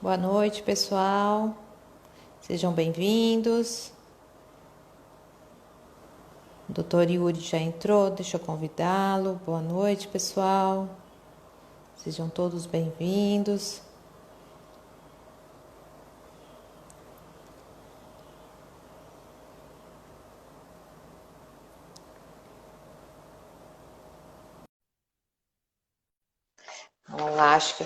Boa noite, pessoal. Sejam bem-vindos. O doutor Yuri já entrou, deixa eu convidá-lo. Boa noite, pessoal. Sejam todos bem-vindos. Vamos lá, acho que...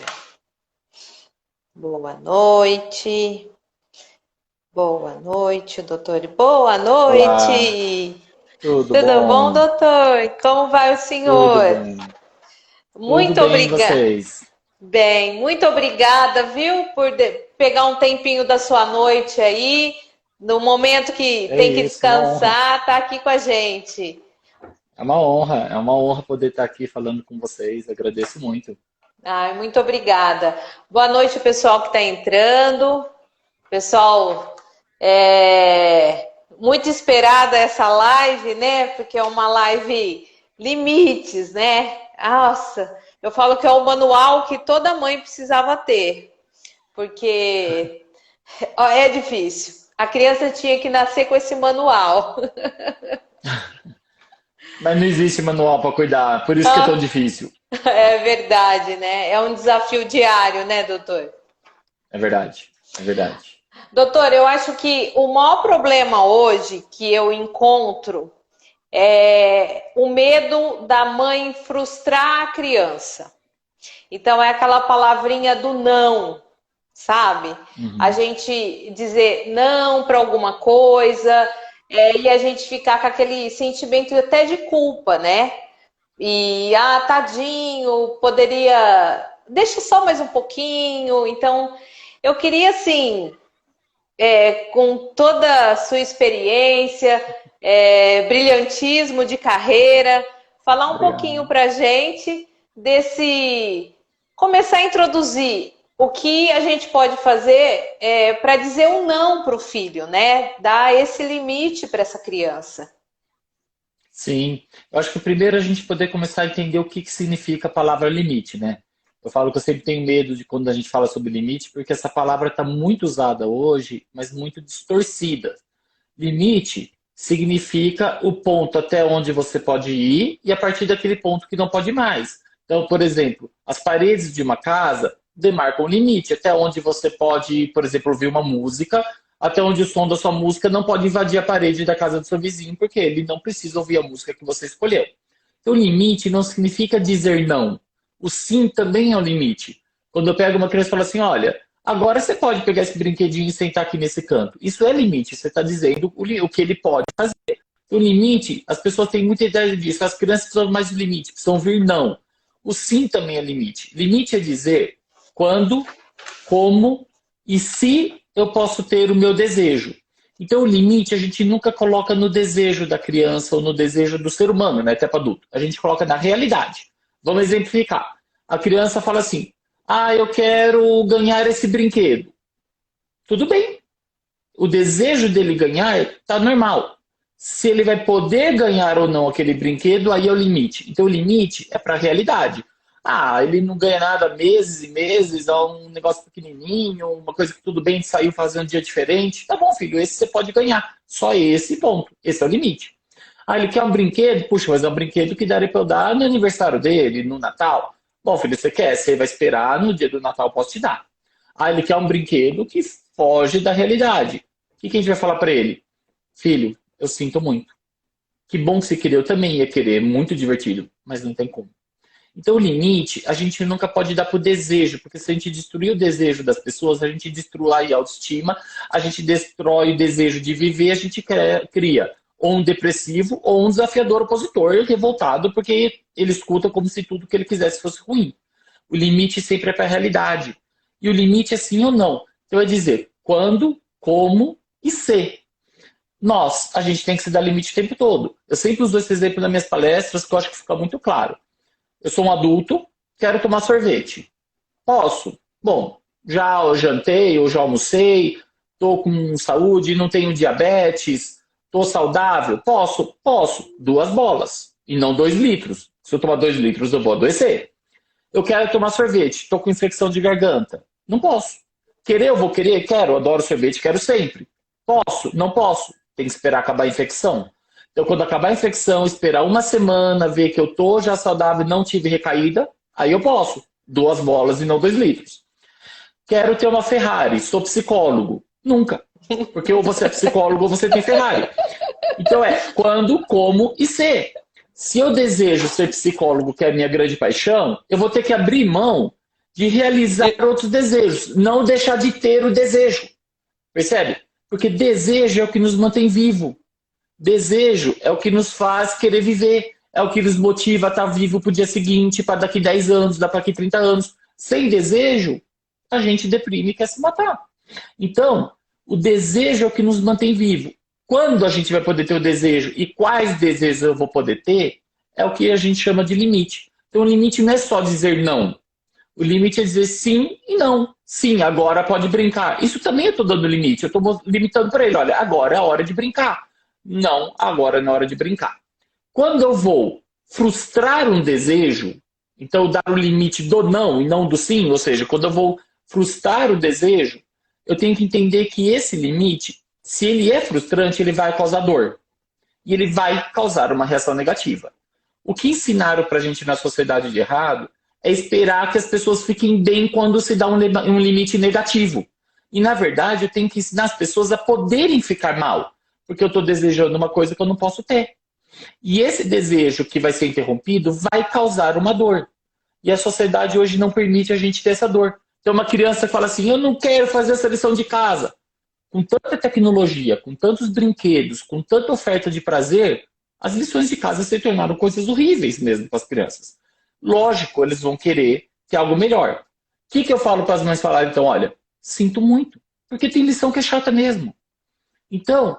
Boa noite. Boa noite, doutor. Boa Olá, noite. tudo Tudo bom, bom? doutor? Como vai o Tudo senhor? bem. Tudo Muito bem, e obrigada. vocês? Bem, muito obrigada, viu, por pegar um tempinho da sua noite aí, no momento que É tem que isso, uma honra. descansar, tá aqui com a gente. É uma honra poder estar aqui falando com vocês. Agradeço muito. Ai, muito obrigada. Boa noite, pessoal que está entrando. Pessoal, muito esperada essa live, né? Porque é uma live limites, né? Nossa, eu falo que é o manual que toda mãe precisava ter, porque ó, é difícil. A criança tinha que nascer com esse manual. Mas não existe manual para cuidar, por isso que é tão difícil. É verdade, né? É um desafio diário, né, doutor? É verdade, é verdade. Doutor, eu acho que o maior problema hoje que eu encontro é o medo da mãe frustrar a criança. Então, é aquela palavrinha do não, sabe? A Uhum. gente dizer não para alguma coisa, e a gente ficar com aquele sentimento até de culpa, né? E, tadinho, poderia. Deixa só mais um pouquinho. Então, eu queria, assim, com toda a sua experiência, brilhantismo de carreira, falar um pouquinho Obrigado. para a gente desse. Começar a introduzir o que a gente pode fazer para dizer um não para o filho, né? Dar esse limite para essa criança. Sim, eu acho que primeiro a gente poder começar a entender o que significa a palavra limite, né? Eu falo que eu sempre tenho medo de quando a gente fala sobre limite, porque essa palavra está muito usada hoje, mas muito distorcida. Limite significa o ponto até onde você pode ir e a partir daquele ponto que não pode mais. Então, por exemplo, as paredes de uma casa demarcam o limite, até onde você pode, por exemplo, ouvir uma música, até onde o som da sua música não pode invadir a parede da casa do seu vizinho, porque ele não precisa ouvir a música que você escolheu. Então, limite não significa dizer não. O sim também é um limite. Quando eu pego uma criança e falo assim, olha, agora você pode pegar esse brinquedinho e sentar aqui nesse canto. Isso é limite, você está dizendo o que ele pode fazer. O limite, as pessoas têm muita ideia disso. As crianças precisam mais de limite, precisam ouvir não. O sim também é limite. Limite é dizer quando, como e se eu posso ter o meu desejo. Então, o limite a gente nunca coloca no desejo da criança ou no desejo do ser humano, né, até para adulto. A gente coloca na realidade. Vamos exemplificar. A criança fala assim: ah, eu quero ganhar esse brinquedo. Tudo bem. O desejo dele ganhar está normal. Se ele vai poder ganhar ou não aquele brinquedo, aí é o limite. Então, o limite é para a realidade. Ah, ele não ganha nada há meses e meses, é um negócio pequenininho, uma coisa que tudo bem, saiu fazer um dia diferente. Tá bom, filho, esse você pode ganhar. Só esse ponto. Esse é o limite. Ah, ele quer um brinquedo? Puxa, mas é um brinquedo que daria para eu dar no aniversário dele, no Natal. Bom, filho, você quer? Você vai esperar, no dia do Natal eu posso te dar. Ah, ele quer um brinquedo que foge da realidade. O que a gente vai falar para ele? Filho, eu sinto muito. Que bom que você queria, eu também ia querer, muito divertido, mas não tem como. Então, o limite a gente nunca pode dar para o desejo, porque se a gente destruir o desejo das pessoas, a gente destrói a autoestima, a gente destrói o desejo de viver, a gente cria ou um depressivo ou um desafiador opositor revoltado, porque ele escuta como se tudo que ele quisesse fosse ruim. O limite sempre é para a realidade. E o limite é sim ou não. Então, é dizer quando, como e se. Nós, a gente tem que se dar limite o tempo todo. Eu sempre uso esse exemplo nas minhas palestras, que eu acho que fica muito claro. Eu sou um adulto, quero tomar sorvete. Posso? Bom, já jantei, ou já almocei, estou com saúde, não tenho diabetes, estou saudável. Posso? Posso. Duas bolas. E não 2 litros. Se eu tomar 2 litros, eu vou adoecer. Eu quero tomar sorvete, estou com infecção de garganta. Não posso. Querer, eu vou querer? Quero, adoro sorvete, quero sempre. Posso? Não posso. Tem que esperar acabar a infecção. Então, quando acabar a infecção, esperar uma semana, ver que eu tô já saudável, não tive recaída, aí eu posso. 2 bolas e não 2 litros. Quero ter uma Ferrari, sou psicólogo. Nunca. Porque ou você é psicólogo ou você tem Ferrari. Então quando, como e ser. Se eu desejo ser psicólogo, que é a minha grande paixão, eu vou ter que abrir mão de realizar outros desejos, não deixar de ter o desejo. Percebe? Porque desejo é o que nos mantém vivo. Desejo é o que nos faz querer viver. É o que nos motiva a estar vivo para o dia seguinte, para daqui 10 anos, daqui 30 anos. Sem desejo, a gente deprime e quer se matar. Então, o desejo é o que nos mantém vivo. Quando a gente vai poder ter o desejo e quais desejos eu vou poder ter, é o que a gente chama de limite. Então, o limite não é só dizer não. O limite é dizer sim e não. Sim, agora pode brincar. Isso também eu estou dando limite. Eu estou limitando para ele. Olha, agora é a hora de brincar. Não, agora não é hora de brincar. Quando eu vou frustrar um desejo, então dar o limite do não e não do sim, ou seja, quando eu vou frustrar o desejo, eu tenho que entender que esse limite, se ele é frustrante, ele vai causar dor. E ele vai causar uma reação negativa. O que ensinaram para a gente na sociedade de errado é esperar que as pessoas fiquem bem quando se dá um limite negativo. E, na verdade, eu tenho que ensinar as pessoas a poderem ficar mal, porque eu estou desejando uma coisa que eu não posso ter. E esse desejo que vai ser interrompido vai causar uma dor. E a sociedade hoje não permite a gente ter essa dor. Então, uma criança fala assim, eu não quero fazer essa lição de casa. Com tanta tecnologia, com tantos brinquedos, com tanta oferta de prazer, as lições de casa se tornaram coisas horríveis mesmo para as crianças. Lógico, eles vão querer ter algo melhor. O que eu falo para as mães falarem? Então, olha, sinto muito, porque tem lição que é chata mesmo. Então,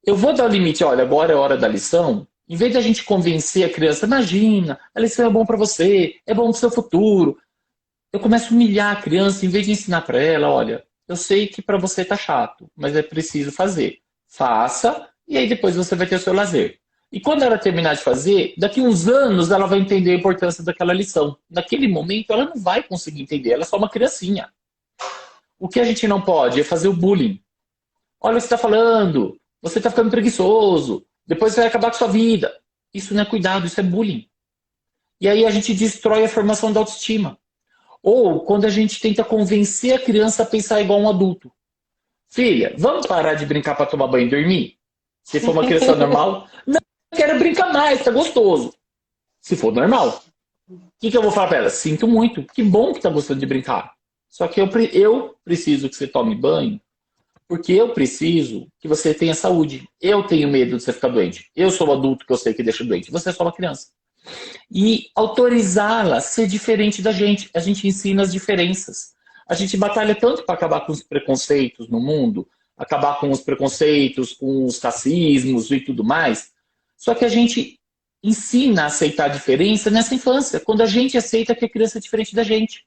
eu vou dar o limite, olha, agora é a hora da lição. Em vez de a gente convencer a criança, imagina, a lição é bom para você, é bom para o seu futuro. Eu começo a humilhar a criança, em vez de ensinar para ela, olha, eu sei que para você tá chato, mas é preciso fazer. Faça, e aí depois você vai ter o seu lazer. E quando ela terminar de fazer, daqui uns anos ela vai entender a importância daquela lição. Naquele momento ela não vai conseguir entender, ela é só uma criancinha. O que a gente não pode é fazer o bullying. Olha o que você está falando, você está ficando preguiçoso, depois você vai acabar com a sua vida. Isso não é cuidado, isso é bullying. E aí a gente destrói a formação da autoestima. Ou quando a gente tenta convencer a criança a pensar igual um adulto. Filha, vamos parar de brincar para tomar banho e dormir? Se for uma criança normal, não, eu quero brincar mais, tá gostoso. Se for normal. O que eu vou falar para ela? Sinto muito, que bom que tá gostando de brincar. Só que eu preciso que você tome banho, porque eu preciso que você tenha saúde. Eu tenho medo de você ficar doente. Eu sou o adulto que eu sei que deixa doente. Você é só uma criança. E autorizá-la a ser diferente da gente. A gente ensina as diferenças. A gente batalha tanto para acabar com os preconceitos no mundo, acabar com os preconceitos, com os racismos e tudo mais. Só que a gente ensina a aceitar a diferença nessa infância, quando a gente aceita que a criança é diferente da gente.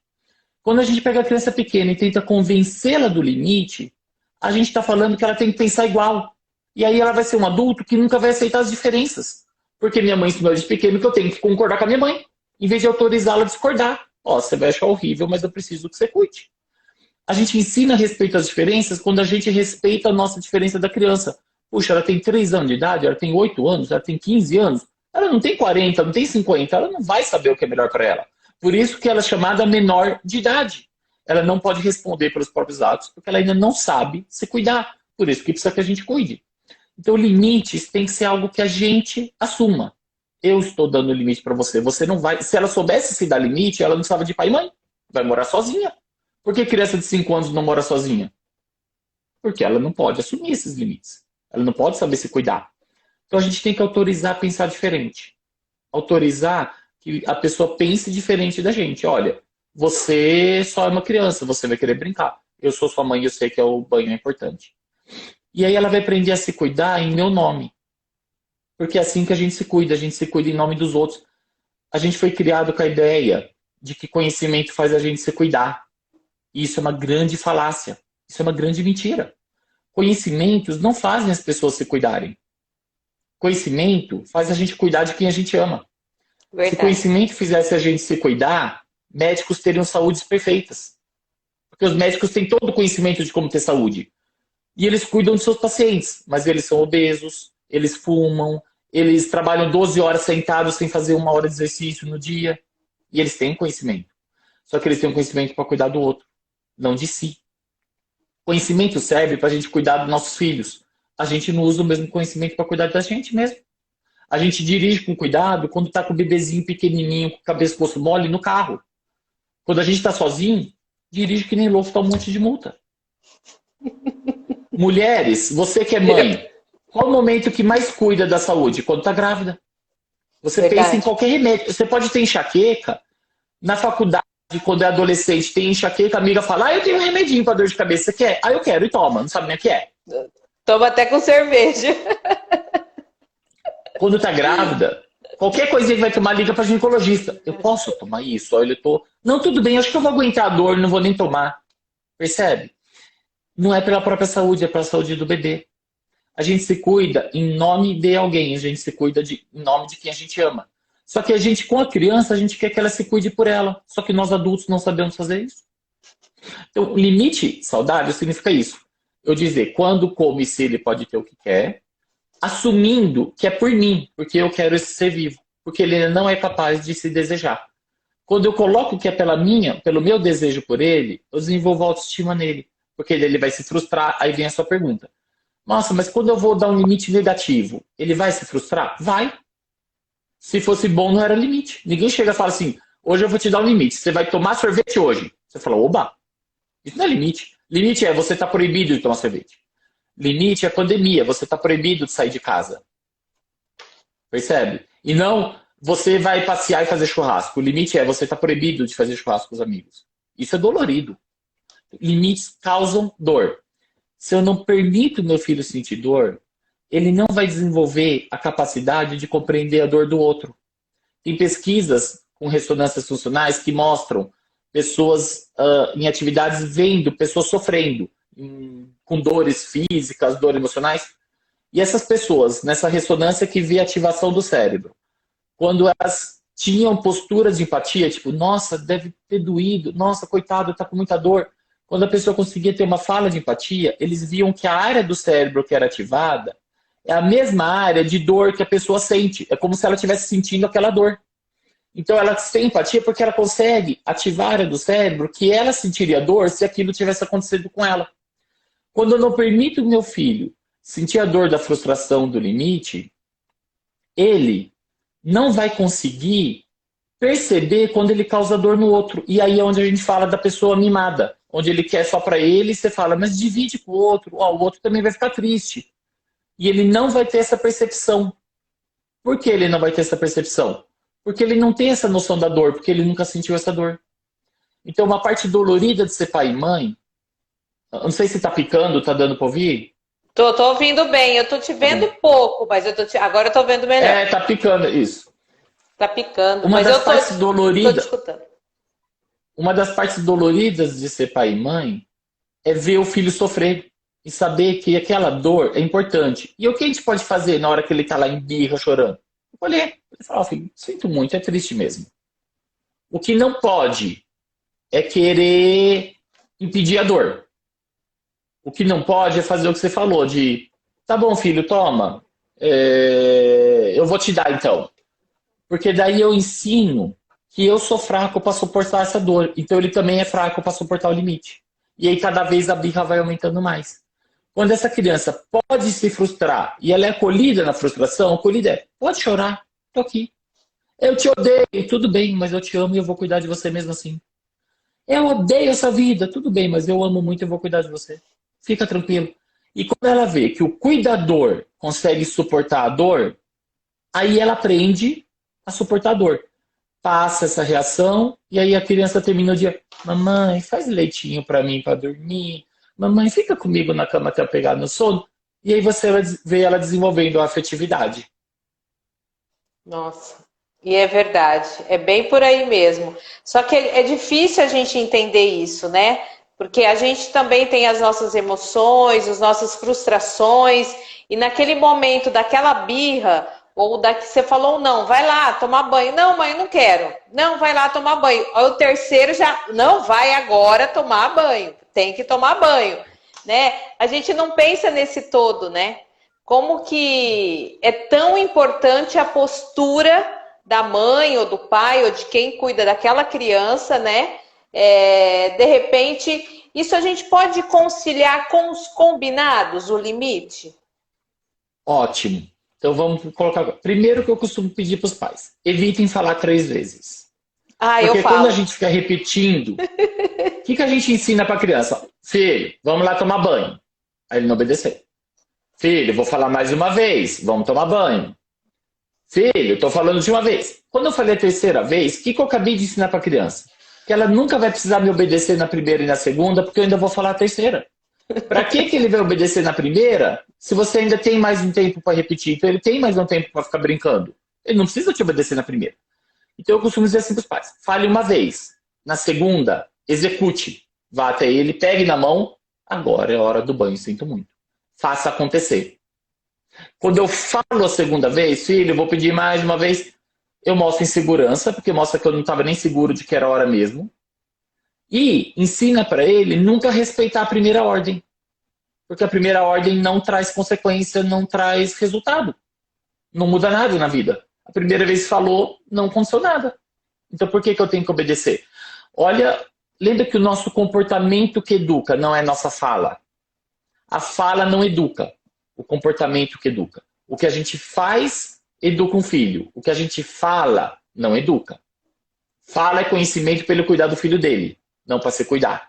Quando a gente pega a criança pequena e tenta convencê-la do limite, a gente está falando que ela tem que pensar igual. E aí ela vai ser um adulto que nunca vai aceitar as diferenças. Porque minha mãe ensinou desde pequeno que eu tenho que concordar com a minha mãe, em vez de autorizá-la a discordar. Ó, você vai achar horrível, mas eu preciso que você cuide. A gente ensina a respeito às diferenças quando a gente respeita a nossa diferença da criança. Puxa, ela tem 3 anos de idade, ela tem 8 anos, ela tem 15 anos. Ela não tem 40, não tem 50, ela não vai saber o que é melhor para ela. Por isso que ela é chamada menor de idade. Ela não pode responder pelos próprios atos, porque ela ainda não sabe se cuidar. Por isso que precisa que a gente cuide. Então, limites tem que ser algo que a gente assuma. Eu estou dando limite para você. Você não vai. Se ela soubesse se dar limite, ela não precisava de pai e mãe. Vai morar sozinha. Por que criança de 5 anos não mora sozinha? Porque ela não pode assumir esses limites. Ela não pode saber se cuidar. Então, a gente tem que autorizar a pensar diferente. Autorizar que a pessoa pense diferente da gente. Olha, você só é uma criança, você vai querer brincar. Eu sou sua mãe e eu sei que o banho é importante. E aí ela vai aprender a se cuidar em meu nome. Porque é assim que a gente se cuida em nome dos outros. A gente foi criado com a ideia de que conhecimento faz a gente se cuidar. E isso é uma grande falácia. Isso é uma grande mentira. Conhecimentos não fazem as pessoas se cuidarem. Conhecimento faz a gente cuidar de quem a gente ama. Verdade. Se conhecimento fizesse a gente se cuidar, médicos teriam saúdes perfeitas. Porque os médicos têm todo o conhecimento de como ter saúde. E eles cuidam de seus pacientes, mas eles são obesos, eles fumam, eles trabalham 12 horas sentados sem fazer 1 hora de exercício no dia. E eles têm conhecimento. Só que eles têm um conhecimento para cuidar do outro, não de si. Conhecimento serve para a gente cuidar dos nossos filhos. A gente não usa o mesmo conhecimento para cuidar da gente mesmo. A gente dirige com cuidado quando está com o bebezinho pequenininho, com o pescoço mole no carro. Quando a gente está sozinho, dirige que nem louco, tá um monte de multa. Mulheres, você que é mãe, qual o momento que mais cuida da saúde? Quando está grávida. Você Verdade. pensa em qualquer remédio. Você pode ter enxaqueca. Na faculdade, quando é adolescente, tem enxaqueca, a amiga fala, eu tenho um remedinho para dor de cabeça, você quer? Eu quero, e toma, não sabe nem o que é. Toma até com cerveja. Quando tá grávida, qualquer coisinha que vai tomar, liga pra ginecologista. Eu posso tomar isso? Olha, eu tô... Não, tudo bem, acho que eu vou aguentar a dor, não vou nem tomar. Percebe? Não é pela própria saúde, é pela saúde do bebê. A gente se cuida em nome de alguém, a gente se cuida em nome de quem a gente ama. Só que a gente, com a criança, a gente quer que ela se cuide por ela. Só que nós adultos não sabemos fazer isso. Então, limite saudável significa isso. Eu dizer, quando come, se ele pode ter o que quer, assumindo que é por mim, porque eu quero esse ser vivo. Porque ele não é capaz de se desejar. Quando eu coloco que é pelo meu desejo por ele, eu desenvolvo autoestima nele. Porque ele vai se frustrar, aí vem a sua pergunta. Nossa, mas quando eu vou dar um limite negativo, ele vai se frustrar? Vai. Se fosse bom, não era limite. Ninguém chega e fala assim, hoje eu vou te dar um limite, você vai tomar sorvete hoje. Você fala, oba, isso não é limite. Limite é você está proibido de tomar sorvete. Limite é pandemia, você está proibido de sair de casa. Percebe? E não, você vai passear e fazer churrasco. O limite é você está proibido de fazer churrasco com os amigos. Isso é dolorido. Limites causam dor. Se eu não permito meu filho sentir dor, ele não vai desenvolver a capacidade de compreender a dor do outro. Tem pesquisas com ressonâncias funcionais que mostram pessoas em atividades vendo pessoas sofrendo, com dores físicas, dores emocionais. E essas pessoas, nessa ressonância que vê a ativação do cérebro, quando elas tinham posturas de empatia, tipo, nossa, deve ter doído, nossa, coitado, tá com muita dor. Quando a pessoa conseguia ter uma fala de empatia, eles viam que a área do cérebro que era ativada é a mesma área de dor que a pessoa sente. É como se ela estivesse sentindo aquela dor. Então ela tem empatia porque ela consegue ativar a área do cérebro que ela sentiria dor se aquilo tivesse acontecido com ela. Quando eu não permito o meu filho sentir a dor da frustração do limite, ele não vai conseguir perceber quando ele causa dor no outro. E aí é onde a gente fala da pessoa mimada. Onde ele quer só para ele, você fala, mas divide com o outro. Ó, o outro também vai ficar triste. E ele não vai ter essa percepção. Por que ele não vai ter essa percepção? Porque ele não tem essa noção da dor, porque ele nunca sentiu essa dor. Então, uma parte dolorida de ser pai e mãe, não sei se tá picando, tá dando para ouvir? Tô ouvindo bem, eu tô te vendo pouco, mas agora eu tô vendo melhor. É, tá picando, isso. Tá picando, Uma mas das eu partes tô doloridas, te escutando. uma das partes doloridas de ser pai e mãe é ver o filho sofrer e saber que aquela dor é importante. E o que a gente pode fazer na hora que ele tá lá em birra chorando? Olhar e falar, filho, sinto muito, é triste mesmo. O que não pode é querer impedir a dor. O que não pode é fazer o que você falou, de tá bom, filho, toma, eu vou te dar então. Porque daí eu ensino que eu sou fraco para suportar essa dor. Então ele também é fraco para suportar o limite. E aí cada vez a birra vai aumentando mais. Quando essa criança pode se frustrar e ela é acolhida na frustração, acolhida é, pode chorar, tô aqui. Eu te odeio, tudo bem, mas eu te amo e eu vou cuidar de você mesmo assim. Eu odeio essa vida, tudo bem, mas eu amo muito e eu vou cuidar de você. Fica tranquilo. E quando ela vê que o cuidador consegue suportar a dor, aí ela aprende a suportar a dor. Passa essa reação e aí a criança termina o dia. Mamãe, faz leitinho para mim para dormir. Mamãe, fica comigo na cama até eu pegar no sono. E aí você vê ela desenvolvendo a afetividade. Nossa, e é verdade, é bem por aí mesmo. Só que é difícil a gente entender isso, né? Porque a gente também tem as nossas emoções, as nossas frustrações, e naquele momento daquela birra, Ou daqui você falou não, vai lá tomar banho. Não, mãe, não quero. Não, vai lá tomar banho. Aí o terceiro já, não, vai agora tomar banho. Tem que tomar banho, né? A gente não pensa nesse todo, né? Como que é tão importante a postura da mãe ou do pai ou de quem cuida daquela criança, né? De repente, isso a gente pode conciliar com os combinados, o limite? Ótimo. Então vamos colocar. Primeiro que eu costumo pedir para os pais: evitem falar 3 vezes. Ah, eu Porque falo. quando a gente fica repetindo, o que a gente ensina para a criança? Filho, vamos lá tomar banho. Aí ele não obedeceu. Filho, vou falar mais uma vez, vamos tomar banho. Filho, estou falando de uma vez. Quando eu falei a terceira vez, o que eu acabei de ensinar para a criança? Que ela nunca vai precisar me obedecer na primeira e na segunda, porque eu ainda vou falar a terceira. Para que ele vai obedecer na primeira, se você ainda tem mais um tempo para repetir? Então ele tem mais um tempo para ficar brincando. Ele não precisa te obedecer na primeira. Então eu costumo dizer assim para os pais: fale uma vez. Na segunda, execute. Vá até ele, pegue na mão. Agora é hora do banho, sinto muito. Faça acontecer. Quando eu falo a segunda vez: filho, eu vou pedir mais uma vez, eu mostro insegurança, porque mostra que eu não estava nem seguro de que era a hora mesmo. E ensina para ele nunca respeitar a primeira ordem. Porque a primeira ordem não traz consequência, não traz resultado. Não muda nada na vida. A primeira vez que falou, não aconteceu nada. Então por que eu tenho que obedecer? Olha, lembra que o nosso comportamento que educa, não é nossa fala. A fala não educa. O comportamento que educa. O que a gente faz, educa um filho. O que a gente fala, não educa. Fala é conhecimento para ele cuidar do filho dele, não para se cuidar.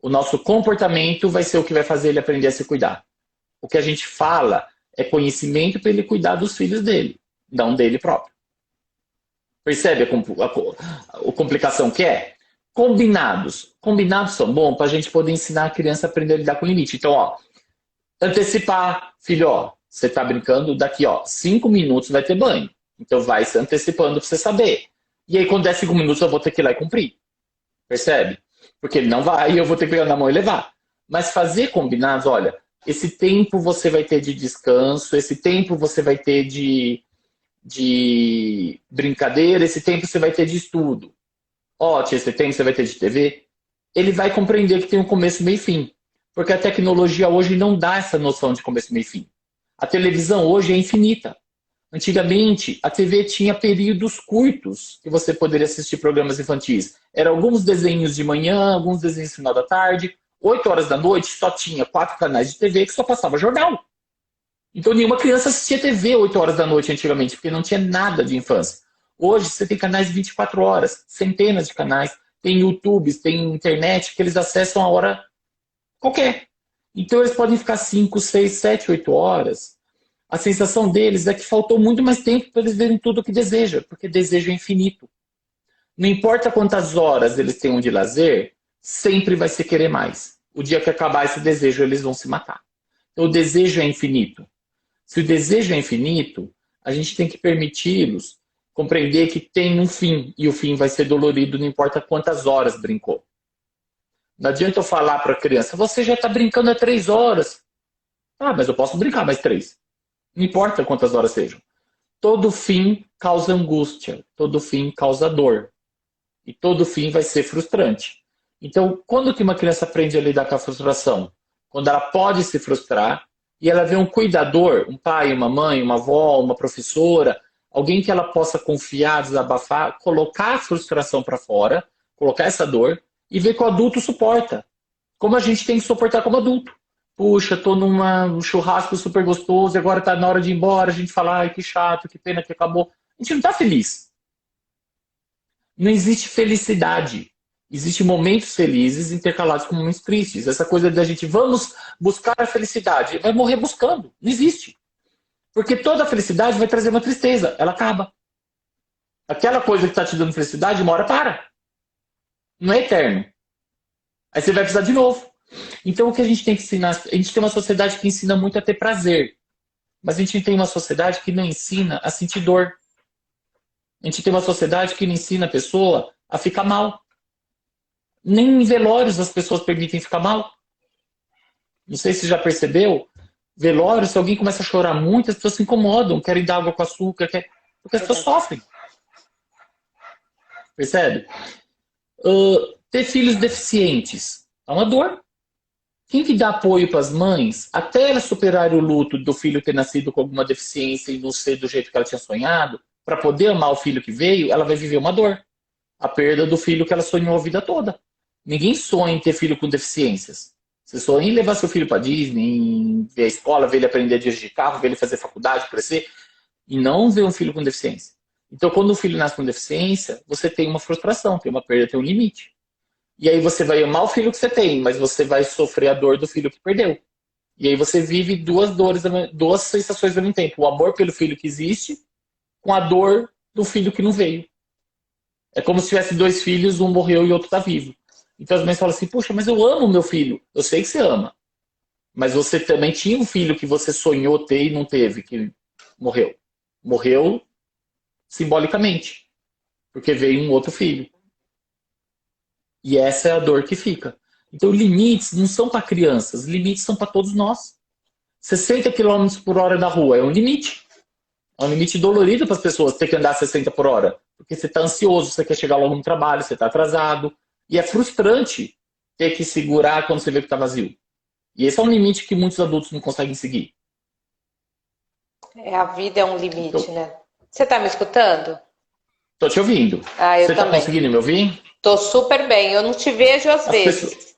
O nosso comportamento vai ser o que vai fazer ele aprender a se cuidar. O que a gente fala é conhecimento para ele cuidar dos filhos dele, não dele próprio. Percebe a complicação que é? Combinados. Combinados são bons para a gente poder ensinar a criança a aprender a lidar com o limite. Então, ó, antecipar. Filho, ó, você tá brincando, daqui, ó, 5 minutos vai ter banho. Então vai se antecipando para você saber. E aí, quando der 5 minutos, eu vou ter que ir lá e cumprir. Percebe? Porque ele não vai e eu vou ter que pegar na mão e levar. Mas fazer combinados, olha, esse tempo você vai ter de descanso, esse tempo você vai ter de brincadeira, esse tempo você vai ter de estudo. Ó, esse tempo você vai ter de TV. Ele vai compreender que tem um começo, meio e fim. Porque a tecnologia hoje não dá essa noção de começo, meio e fim. A televisão hoje é infinita. Antigamente, a TV tinha períodos curtos que você poderia assistir programas infantis. Eram alguns desenhos de manhã, alguns desenhos no final da tarde. 8 horas da noite só tinha 4 canais de TV que só passava jornal. Então nenhuma criança assistia TV 8 horas da noite antigamente, porque não tinha nada de infância. Hoje você tem canais de 24 horas, centenas de canais. Tem YouTube, tem internet que eles acessam a hora qualquer. Então eles podem ficar 5, 6, 7, 8 horas. A sensação deles é que faltou muito mais tempo para eles verem tudo o que desejam, porque desejo é infinito. Não importa quantas horas eles tenham de lazer, sempre vai se querer mais. O dia que acabar esse desejo, eles vão se matar. Então o desejo é infinito. Se o desejo é infinito, a gente tem que permiti-los compreender que tem um fim, e o fim vai ser dolorido, não importa quantas horas brincou. Não adianta eu falar para a criança: você já está brincando há 3 horas. Ah, mas eu posso brincar mais 3. Não importa quantas horas sejam. Todo fim causa angústia. Todo fim causa dor. E todo fim vai ser frustrante. Então, quando que uma criança aprende a lidar com a frustração? Quando ela pode se frustrar e ela vê um cuidador, um pai, uma mãe, uma avó, uma professora, alguém que ela possa confiar, desabafar, colocar a frustração para fora, colocar essa dor e ver que o adulto suporta. Como a gente tem que suportar como adulto. Puxa, tô num churrasco super gostoso e agora tá na hora de ir embora. A gente fala: ai, que chato, que pena que acabou. A gente não tá feliz. Não existe felicidade. Existem momentos felizes intercalados com momentos tristes. Essa coisa da gente vamos buscar a felicidade, vai morrer buscando. Não existe. Porque toda felicidade vai trazer uma tristeza. Ela acaba. Aquela coisa que está te dando felicidade, uma hora para. Não é eterno. Aí você vai precisar de novo. Então o que a gente tem que ensinar? A gente tem uma sociedade que ensina muito a ter prazer. Mas a gente tem uma sociedade que não ensina a sentir dor. A gente tem uma sociedade que não ensina a pessoa a ficar mal. Nem em velórios as pessoas permitem ficar mal. Não sei se você já percebeu, Velório, se alguém começa a chorar muito, as pessoas se incomodam, querem dar água com açúcar, porque as pessoas sofrem. Percebe? Ter filhos deficientes é uma dor. Quem que dá apoio para as mães até elas superarem o luto do filho ter nascido com alguma deficiência e não ser do jeito que ela tinha sonhado, para poder amar o filho que veio, ela vai viver uma dor. A perda do filho que ela sonhou a vida toda. Ninguém sonha em ter filho com deficiências. Você sonha em levar seu filho para Disney, em ver a escola, ver ele aprender a dirigir carro, ver ele fazer faculdade, crescer, e não ver um filho com deficiência. Então, quando o filho nasce com deficiência, você tem uma frustração, tem uma perda, tem um limite. E aí você vai amar o filho que você tem, mas você vai sofrer a dor do filho que perdeu. E aí você vive duas dores, duas sensações ao mesmo tempo. O amor pelo filho que existe, com a dor do filho que não veio. É como se tivesse dois filhos, um morreu e outro está vivo. Então as mães falam assim, puxa, mas eu amo meu filho. Eu sei que você ama. Mas você também tinha um filho que você sonhou ter e não teve, que morreu. Morreu simbolicamente. Porque veio um outro filho. E essa é a dor que fica. Então limites não são para crianças, limites são para todos nós. 60 km por hora na rua é um limite. É um limite dolorido para as pessoas ter que andar 60 por hora. Porque você está ansioso, você quer chegar logo no trabalho, você está atrasado. E é frustrante ter que segurar quando você vê que está vazio. E esse é um limite que muitos adultos não conseguem seguir. A vida é um limite, então, né? Você está me escutando? Estou te ouvindo. Eu você está conseguindo me ouvir? Estou super bem. Eu não te vejo às vezes.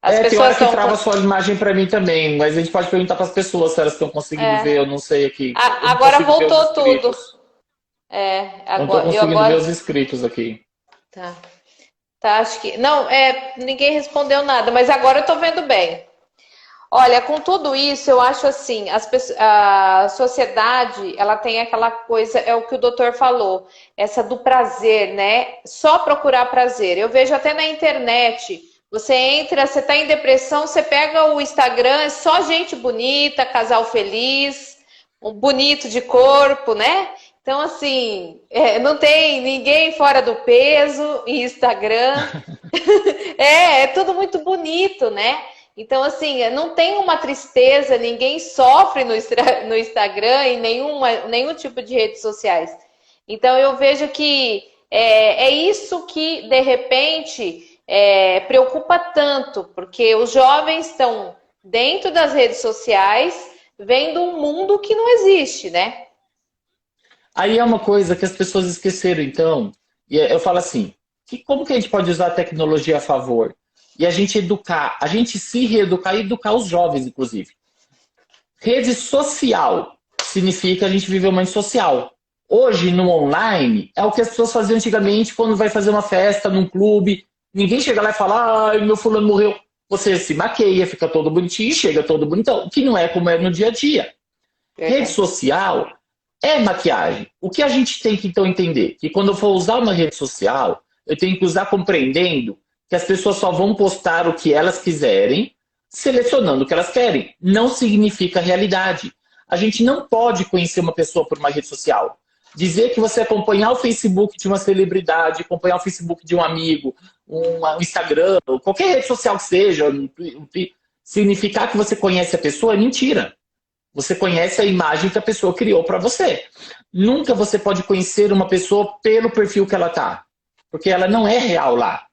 As pessoas tem hora que trava a sua imagem para mim também, mas a gente pode perguntar para as pessoas se elas estão conseguindo ver, eu não sei aqui. Agora voltou tudo. Não estou conseguindo ver os inscritos aqui. Tá, acho que... Não, ninguém respondeu nada, mas agora eu estou vendo bem. Olha, com tudo isso, eu acho assim, a sociedade, ela tem aquela coisa, é o que o doutor falou, essa do prazer, né? Só procurar prazer. Eu vejo até na internet, você entra, você está em depressão, você pega o Instagram, é só gente bonita, casal feliz, um bonito de corpo, né? Então, assim, não tem ninguém fora do peso em Instagram. É tudo muito bonito, né? Então, assim, não tem uma tristeza, ninguém sofre no Instagram e nenhum tipo de redes sociais. Então, eu vejo que é isso que, de repente, preocupa tanto, porque os jovens estão dentro das redes sociais vendo um mundo que não existe, né? Aí é uma coisa que as pessoas esqueceram, então, e eu falo assim, como que a gente pode usar a tecnologia a favor? E a gente educar, a gente se reeducar e educar os jovens, inclusive. Rede social significa a gente viver uma social. Hoje, no online, é o que as pessoas faziam antigamente quando vai fazer uma festa num clube. Ninguém chega lá e fala, ai, meu fulano morreu. Você se maqueia, fica todo bonitinho, chega todo bonitão. Que não é como é no dia a dia. Rede social é maquiagem. O que a gente tem que, então, entender? Que quando eu for usar uma rede social, eu tenho que usar compreendendo que as pessoas só vão postar o que elas quiserem, selecionando o que elas querem. Não significa realidade. A gente não pode conhecer uma pessoa por uma rede social. Dizer que você acompanhar o Facebook de uma celebridade, acompanhar o Facebook de um amigo, um Instagram, qualquer rede social que seja, significar que você conhece a pessoa é mentira. Você conhece a imagem que a pessoa criou para você. Nunca você pode conhecer uma pessoa pelo perfil que ela tá, porque ela não é real lá.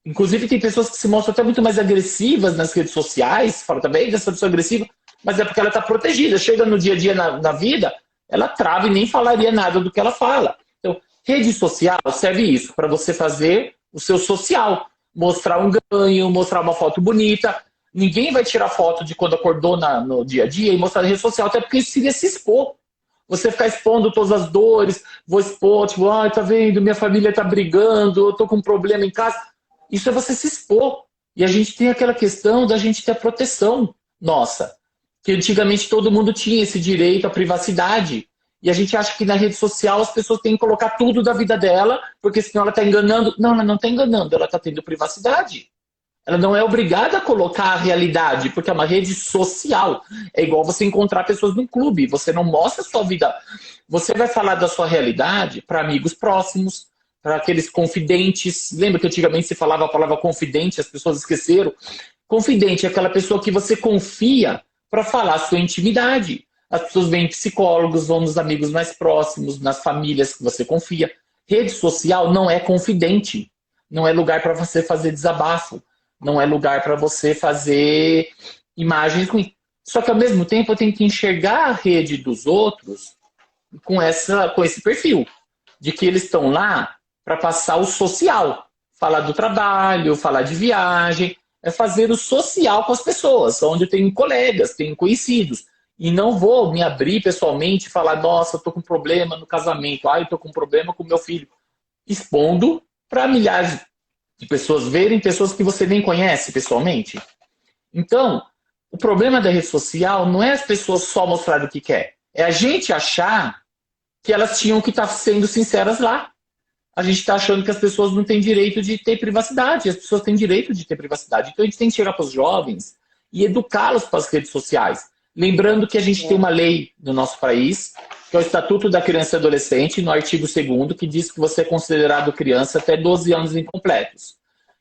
Inclusive, tem pessoas que se mostram até muito mais agressivas nas redes sociais, fala também dessa pessoa agressiva, mas é porque ela está protegida. Chega no dia a dia na vida, ela trava e nem falaria nada do que ela fala. Então, rede social serve isso, para você fazer o seu social. Mostrar um ganho, mostrar uma foto bonita. Ninguém vai tirar foto de quando acordou no dia a dia e mostrar na rede social, até porque isso seria se expor. Você ficar expondo todas as dores, vou expor, tipo, tá vendo, minha família tá brigando, eu tô com um problema em casa. Isso é você se expor. E a gente tem aquela questão da gente ter a proteção nossa. Que antigamente todo mundo tinha esse direito à privacidade. E a gente acha que na rede social as pessoas têm que colocar tudo da vida dela, porque senão ela está enganando. Não, ela não está enganando, ela está tendo privacidade. Ela não é obrigada a colocar a realidade, porque é uma rede social. É igual você encontrar pessoas num clube. Você não mostra a sua vida. Você vai falar da sua realidade para amigos próximos, para aqueles confidentes. Lembra que antigamente se falava a palavra confidente, as pessoas esqueceram? Confidente é aquela pessoa que você confia para falar a sua intimidade. As pessoas veem psicólogos, vão nos amigos mais próximos, nas famílias que você confia. Rede social não é confidente. Não é lugar para você fazer desabafo. Não é lugar para você fazer imagens ruins. Só que, ao mesmo tempo, eu tenho que enxergar a rede dos outros com esse perfil. De que eles estão lá para passar o social. Falar do trabalho, falar de viagem. É fazer o social com as pessoas. Onde eu tenho colegas, tenho conhecidos. E não vou me abrir pessoalmente e falar, nossa, eu tô com problema no casamento. Eu tô com problema com meu filho. Expondo para milhares de pessoas verem, pessoas que você nem conhece pessoalmente. Então, o problema da rede social não é as pessoas só mostrar o que quer. É a gente achar que elas tinham que estar sendo sinceras lá. A gente está achando que as pessoas não têm direito de ter privacidade. As pessoas têm direito de ter privacidade. Então, a gente tem que chegar para os jovens e educá-los para as redes sociais. Lembrando que a gente tem uma lei no nosso país, que é o Estatuto da Criança e Adolescente, no artigo 2º, que diz que você é considerado criança até 12 anos incompletos.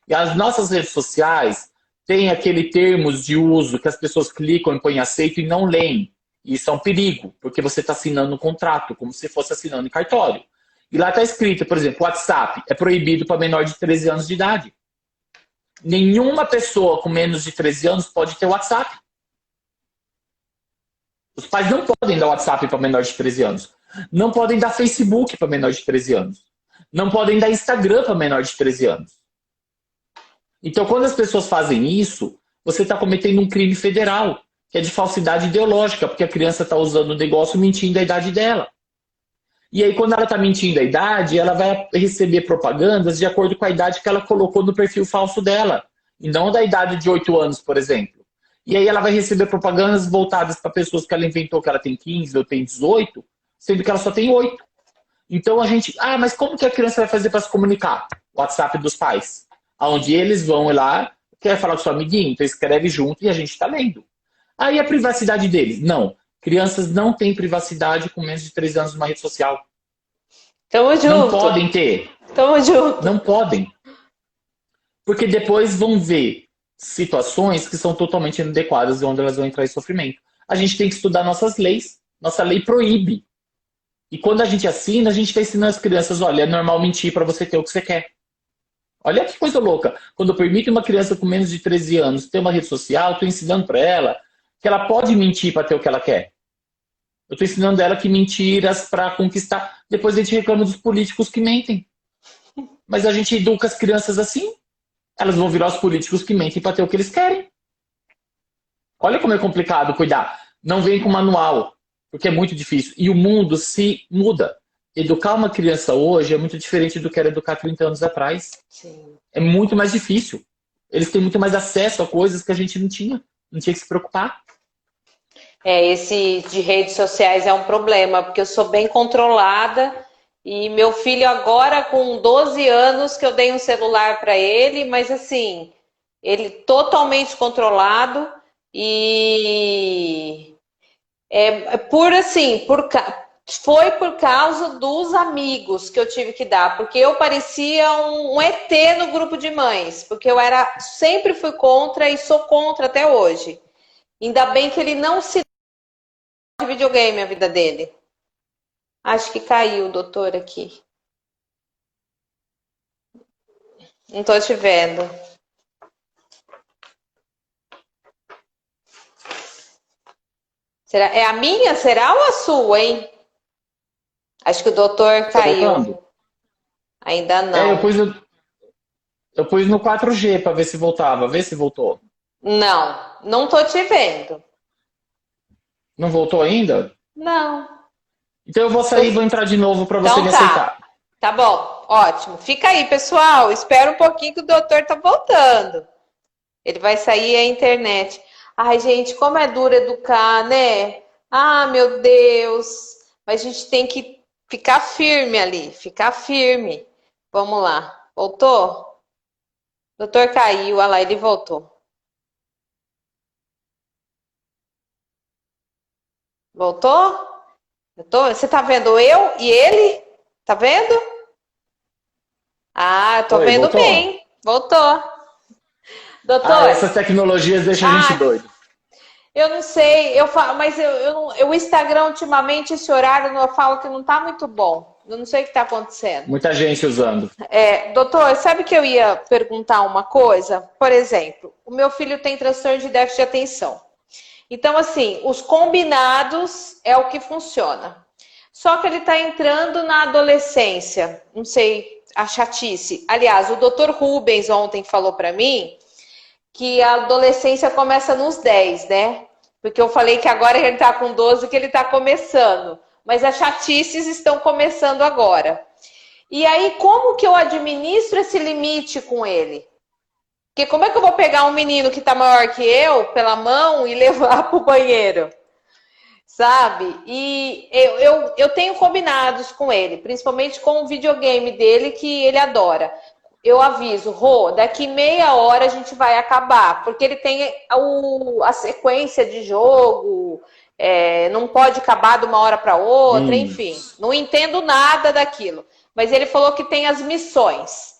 E as nossas redes sociais têm aquele termos de uso que as pessoas clicam e põem aceito e não leem. E isso é um perigo, porque você está assinando um contrato, como se fosse assinando em cartório. E lá está escrito, por exemplo, WhatsApp é proibido para menor de 13 anos de idade. Nenhuma pessoa com menos de 13 anos pode ter WhatsApp. Os pais não podem dar WhatsApp para menor de 13 anos. Não podem dar Facebook para menor de 13 anos. Não podem dar Instagram para menor de 13 anos. Então, quando as pessoas fazem isso, você está cometendo um crime federal, que é de falsidade ideológica, porque a criança está usando o negócio mentindo a idade dela. E aí, quando ela está mentindo a idade, ela vai receber propagandas de acordo com a idade que ela colocou no perfil falso dela. E não da idade de 8 anos, por exemplo. E aí ela vai receber propagandas voltadas para pessoas que ela inventou que ela tem 15 ou tem 18, sendo que ela só tem 8. Então a gente... mas como que a criança vai fazer para se comunicar? WhatsApp dos pais. Onde eles vão lá, quer falar com seu amiguinho, então escreve junto e a gente está lendo. Aí a privacidade deles? Não. Crianças não têm privacidade com menos de 3 anos numa rede social. Tamo junto. Não podem ter. Tamo junto. Não podem. Porque depois vão ver situações que são totalmente inadequadas e onde elas vão entrar em sofrimento. A gente tem que estudar nossas leis. Nossa lei proíbe. E quando a gente assina, a gente está ensinando as crianças, olha, é normal mentir para você ter o que você quer. Olha que coisa louca. Quando eu permito uma criança com menos de 13 anos ter uma rede social, eu estou ensinando para ela que ela pode mentir para ter o que ela quer. Eu estou ensinando ela que mentiras para conquistar. Depois a gente reclama dos políticos que mentem. Mas a gente educa as crianças assim. Elas vão virar os políticos que mentem para ter o que eles querem. Olha como é complicado cuidar. Não vem com manual, porque é muito difícil. E o mundo se muda. Educar uma criança hoje é muito diferente do que era educar 30 anos atrás. Sim. É muito mais difícil. Eles têm muito mais acesso a coisas que a gente não tinha. Não tinha que se preocupar. Esse de redes sociais é um problema, porque eu sou bem controlada. E meu filho agora com 12 anos que eu dei um celular para ele, mas assim, ele totalmente controlado e foi por causa dos amigos que eu tive que dar, porque eu parecia um ET no grupo de mães, porque sempre fui contra e sou contra até hoje. Ainda bem que ele não se dá de videogame a vida dele. Acho que caiu, doutor, aqui. Não tô te vendo. É a minha? Será ou a sua, hein? Acho que o doutor caiu. Ainda não. Eu pus no 4G para ver se voltava. Vê se voltou. Não tô te vendo. Não voltou ainda? Não. Então eu vou sair e vou entrar de novo para você me aceitar. Tá bom, ótimo. Fica aí, pessoal. Espera um pouquinho que o doutor tá voltando. Ele vai sair a internet. Ai, gente, como é duro educar, né? Ah, meu Deus. Mas a gente tem que ficar firme ali, ficar firme. Vamos lá. Voltou? O doutor caiu, olha lá, ele voltou. Voltou? Você tá vendo eu e ele? Tá vendo? Ah, eu tô vendo voltou? Bem. Voltou. Doutor. Essas tecnologias deixam a gente doido. Eu não sei, eu falo, mas o Instagram ultimamente, esse horário, eu falo que não tá muito bom. Eu não sei o que está acontecendo. Muita gente usando. Doutor, sabe que eu ia perguntar uma coisa? Por exemplo, o meu filho tem transtorno de déficit de atenção. Então, assim, os combinados é o que funciona. Só que ele está entrando na adolescência. Não sei, a chatice. Aliás, o doutor Rubens ontem falou para mim que a adolescência começa nos 10, né? Porque eu falei que agora ele está com 12, que ele está começando. Mas as chatices estão começando agora. E aí, como que eu administro esse limite com ele? Porque como é que eu vou pegar um menino que está maior que eu, pela mão, e levar para o banheiro? Sabe? E eu tenho combinados com ele, principalmente com o videogame dele, que ele adora. Eu aviso, Rô, daqui meia hora a gente vai acabar, porque ele tem a sequência de jogo, não pode acabar de uma hora para outra, enfim. Não entendo nada daquilo. Mas ele falou que tem as missões.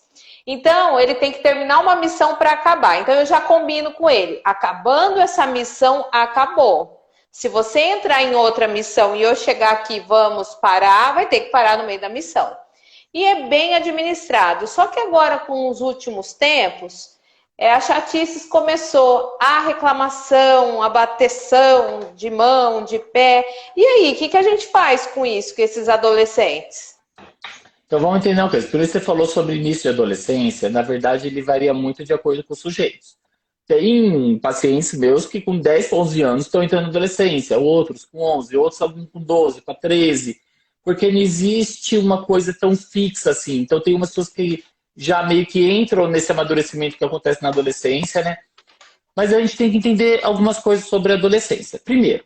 Então, ele tem que terminar uma missão para acabar. Então, eu já combino com ele. Acabando essa missão, acabou. Se você entrar em outra missão e eu chegar aqui, vamos parar, vai ter que parar no meio da missão. E é bem administrado. Só que agora, com os últimos tempos, a chatice começou, a reclamação, a bateção de mão, de pé. E aí, o que a gente faz com isso, com esses adolescentes? Então vamos entender uma coisa. Por isso você falou sobre início de adolescência, na verdade ele varia muito de acordo com os sujeitos. Tem pacientes meus que com 10, 11 anos estão entrando na adolescência, outros com 11, outros com 12, para 13, porque não existe uma coisa tão fixa assim. Então tem umas pessoas que já meio que entram nesse amadurecimento que acontece na adolescência, né? Mas a gente tem que entender algumas coisas sobre a adolescência. Primeiro,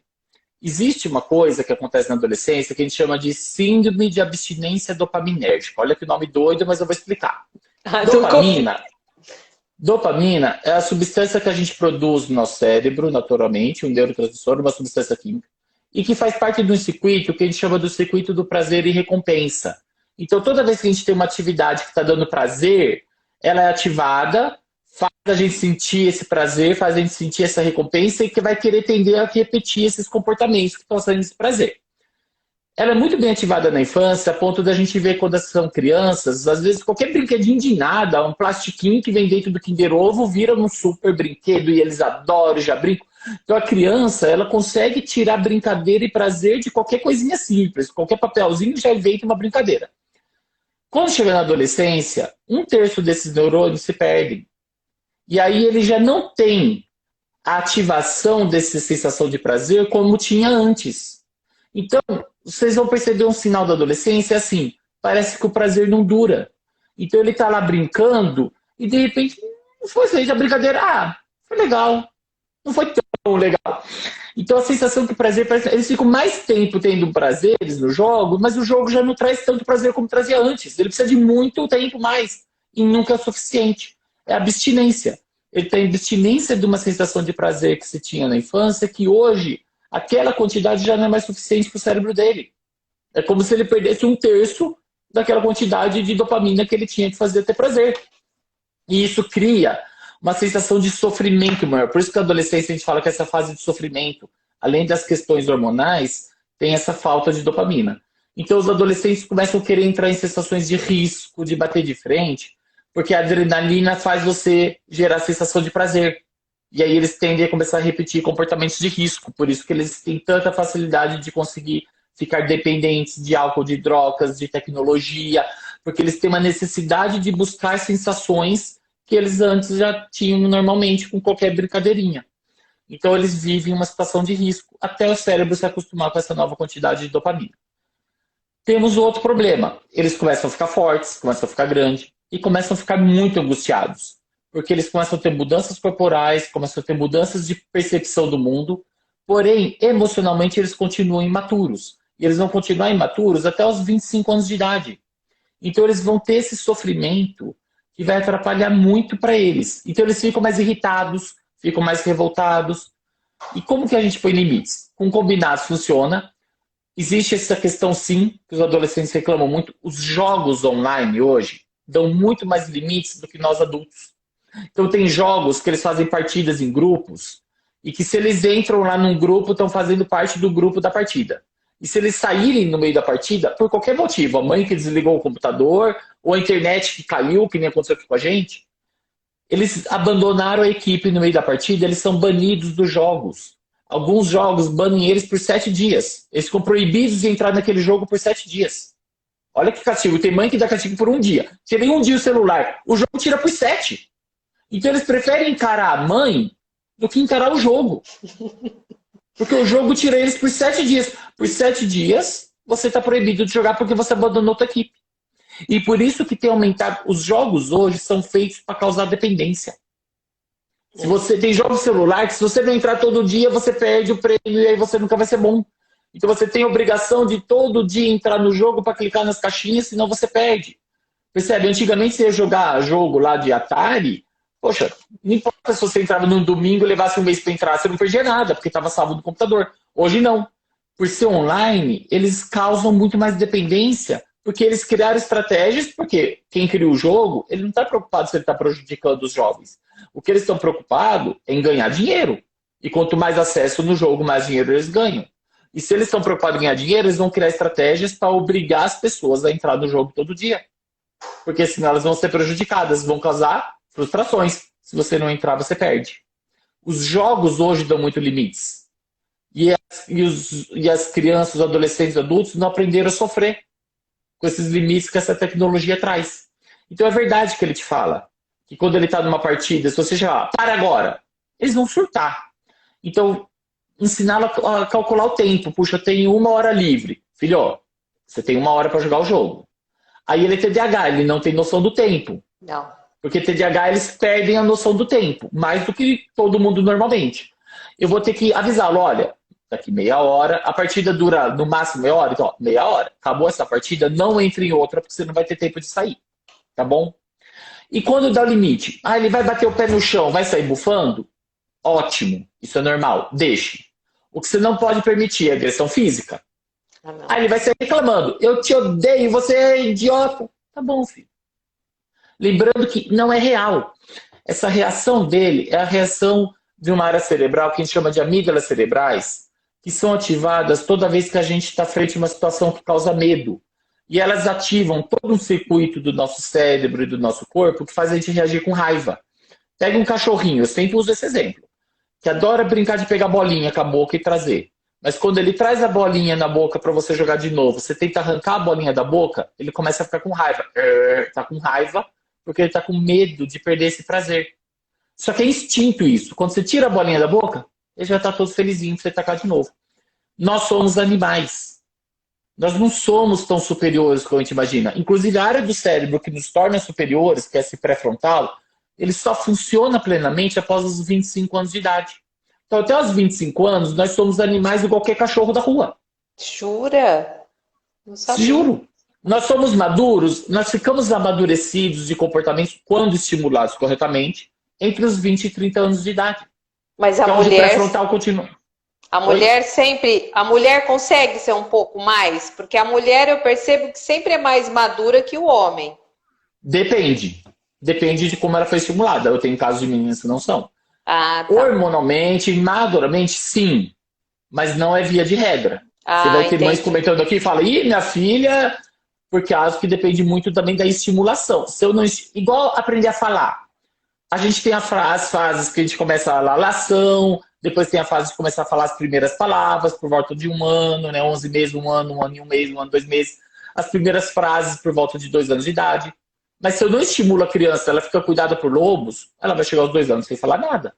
existe uma coisa que acontece na adolescência que a gente chama de síndrome de abstinência dopaminérgica. Olha que nome doido, mas eu vou explicar. Dopamina é a substância que a gente produz no nosso cérebro, naturalmente, um neurotransmissor, uma substância química, e que faz parte de um circuito que a gente chama do circuito do prazer e recompensa. Então, toda vez que a gente tem uma atividade que está dando prazer, ela é ativada, faz a gente sentir esse prazer, faz a gente sentir essa recompensa e que vai querer tender a repetir esses comportamentos que estão sendo esse prazer. Ela é muito bem ativada na infância, a ponto da gente ver quando são crianças, às vezes qualquer brinquedinho de nada, um plastiquinho que vem dentro do Kinder Ovo vira um super brinquedo e eles adoram, já brincam. Então a criança, ela consegue tirar brincadeira e prazer de qualquer coisinha simples, qualquer papelzinho já inventa uma brincadeira. Quando chega na adolescência, 1/3 desses neurônios se perdem. E aí ele já não tem a ativação dessa sensação de prazer como tinha antes. Então, vocês vão perceber um sinal da adolescência assim, parece que o prazer não dura. Então ele está lá brincando e de repente não foi feita a brincadeira. Foi legal. Não foi tão legal. Então a sensação que o prazer, eles ficam mais tempo tendo prazeres no jogo, mas o jogo já não traz tanto prazer como trazia antes. Ele precisa de muito tempo mais e nunca é o suficiente. É abstinência. Ele tem abstinência de uma sensação de prazer que se tinha na infância, que hoje aquela quantidade já não é mais suficiente para o cérebro dele. É como se ele perdesse 1/3 daquela quantidade de dopamina que ele tinha que fazer ter prazer. E isso cria uma sensação de sofrimento maior. Por isso que a adolescência a gente fala que essa fase de sofrimento, além das questões hormonais, tem essa falta de dopamina. Então os adolescentes começam a querer entrar em sensações de risco, de bater de frente, porque a adrenalina faz você gerar a sensação de prazer. E aí eles tendem a começar a repetir comportamentos de risco. Por isso que eles têm tanta facilidade de conseguir ficar dependentes de álcool, de drogas, de tecnologia, porque eles têm uma necessidade de buscar sensações que eles antes já tinham normalmente com qualquer brincadeirinha. Então eles vivem uma situação de risco até o cérebro se acostumar com essa nova quantidade de dopamina. Temos outro problema. Eles começam a ficar fortes, começam a ficar grandes e começam a ficar muito angustiados. Porque eles começam a ter mudanças corporais, começam a ter mudanças de percepção do mundo, porém, emocionalmente, eles continuam imaturos. E eles vão continuar imaturos até os 25 anos de idade. Então, eles vão ter esse sofrimento que vai atrapalhar muito para eles. Então, eles ficam mais irritados, ficam mais revoltados. E como que a gente põe limites? Com combinados funciona. Existe essa questão, sim, que os adolescentes reclamam muito. Os jogos online hoje dão muito mais limites do que nós adultos. Então tem jogos que eles fazem partidas em grupos E que se eles entram lá num grupo, estão fazendo parte do grupo da partida. E se eles saírem no meio da partida, por qualquer motivo, a mãe que desligou o computador, ou a internet que caiu, que nem aconteceu aqui com a gente, eles abandonaram a equipe no meio da partida, eles são banidos dos jogos. Alguns jogos banem eles por 7 dias. Eles ficam proibidos de entrar naquele jogo por 7 dias. Olha que castigo. Tem mãe que dá castigo por 1 dia. Tirei 1 dia o celular. O jogo tira por 7. Então eles preferem encarar a mãe do que encarar o jogo. Porque o jogo tira eles por 7 dias. Por 7 dias, você está proibido de jogar porque você abandonou a tua equipe. E por isso que tem aumentado. Os jogos hoje são feitos para causar dependência. Se você tem jogos de celular, que se você não entrar todo dia, você perde o prêmio e aí você nunca vai ser bom. Então você tem a obrigação de todo dia entrar no jogo para clicar nas caixinhas, senão você perde. Percebe? Antigamente você ia jogar jogo lá de Atari, poxa, não importa se você entrava num domingo e levasse 1 mês para entrar, você não perdia nada, porque estava salvo no computador. Hoje não. Por ser online, eles causam muito mais dependência, porque eles criaram estratégias, porque quem cria o jogo, ele não está preocupado se ele está prejudicando os jovens. O que eles estão preocupados é em ganhar dinheiro. E quanto mais acesso no jogo, mais dinheiro eles ganham. E se eles estão preocupados em ganhar dinheiro, eles vão criar estratégias para obrigar as pessoas a entrar no jogo todo dia. Porque senão elas vão ser prejudicadas, vão causar frustrações. Se você não entrar, você perde. Os jogos hoje dão muito limites. E as crianças, os adolescentes, os adultos não aprenderam a sofrer com esses limites que essa tecnologia traz. Então é verdade que ele te fala. Que quando ele está numa partida, se você já para agora, eles vão surtar. Então, ensiná-lo a calcular o tempo. Puxa, eu tenho 1 hora livre. Filho, ó, você tem 1 hora para jogar o jogo. Aí ele é TDAH, ele não tem noção do tempo. Não. Porque TDAH, eles perdem a noção do tempo, mais do que todo mundo normalmente. Eu vou ter que avisá-lo, olha, daqui meia hora, a partida dura no máximo meia hora, então, ó, meia hora. Acabou essa partida, não entre em outra, porque você não vai ter tempo de sair. Tá bom? E quando dá o limite? Ah, ele vai bater o pé no chão, vai sair bufando? Ótimo, isso é normal, deixe. O que você não pode permitir é agressão física. Ah, ele vai sair reclamando. Eu te odeio, você é idiota. Tá bom, filho. Lembrando que não é real. Essa reação dele é a reação de uma área cerebral que a gente chama de amígdalas cerebrais, que são ativadas toda vez que a gente está frente a uma situação que causa medo. E elas ativam todo um circuito do nosso cérebro e do nosso corpo que faz a gente reagir com raiva. Pega um cachorrinho, eu sempre uso esse exemplo, que adora brincar de pegar bolinha com a boca e trazer. Mas quando ele traz a bolinha na boca para você jogar de novo, você tenta arrancar a bolinha da boca, ele começa a ficar com raiva. Está com raiva porque ele está com medo de perder esse prazer. Só que é instinto isso. Quando você tira a bolinha da boca, ele já está todo felizinho para você tacar de novo. Nós somos animais. Nós não somos tão superiores como a gente imagina. Inclusive, a área do cérebro que nos torna superiores, que é esse pré-frontal, ele só funciona plenamente após os 25 anos de idade. Então, até os 25 anos, nós somos animais igual qualquer cachorro da rua. Jura? Não sabia. Juro. Nós somos maduros, nós ficamos amadurecidos de comportamentos quando estimulados corretamente entre os 20 e 30 anos de idade. Mas a Então, o mulher... pré-frontal continua. A mulher sempre, a mulher consegue ser um pouco mais, porque a mulher eu percebo que sempre é mais madura que o homem. Depende. Depende de como ela foi estimulada. Eu tenho casos de meninas que não são. Ah, tá. Hormonalmente, maduramente, sim. Mas não é via de regra. Você vai ter mães comentando aqui e fala, ih, minha filha, por causa que depende muito também da estimulação. Se eu não, igual aprender a falar. A gente tem as fases que a gente começa a lalação, depois tem a fase de começar a falar as primeiras palavras, por volta de 1 ano, né? 11 meses, 1 ano, 1 ano e 1 mês, 1 ano, 2 meses. As primeiras frases por volta de 2 anos de idade. Mas se eu não estimulo a criança, ela fica cuidada por lobos, ela vai chegar aos 2 anos sem falar nada.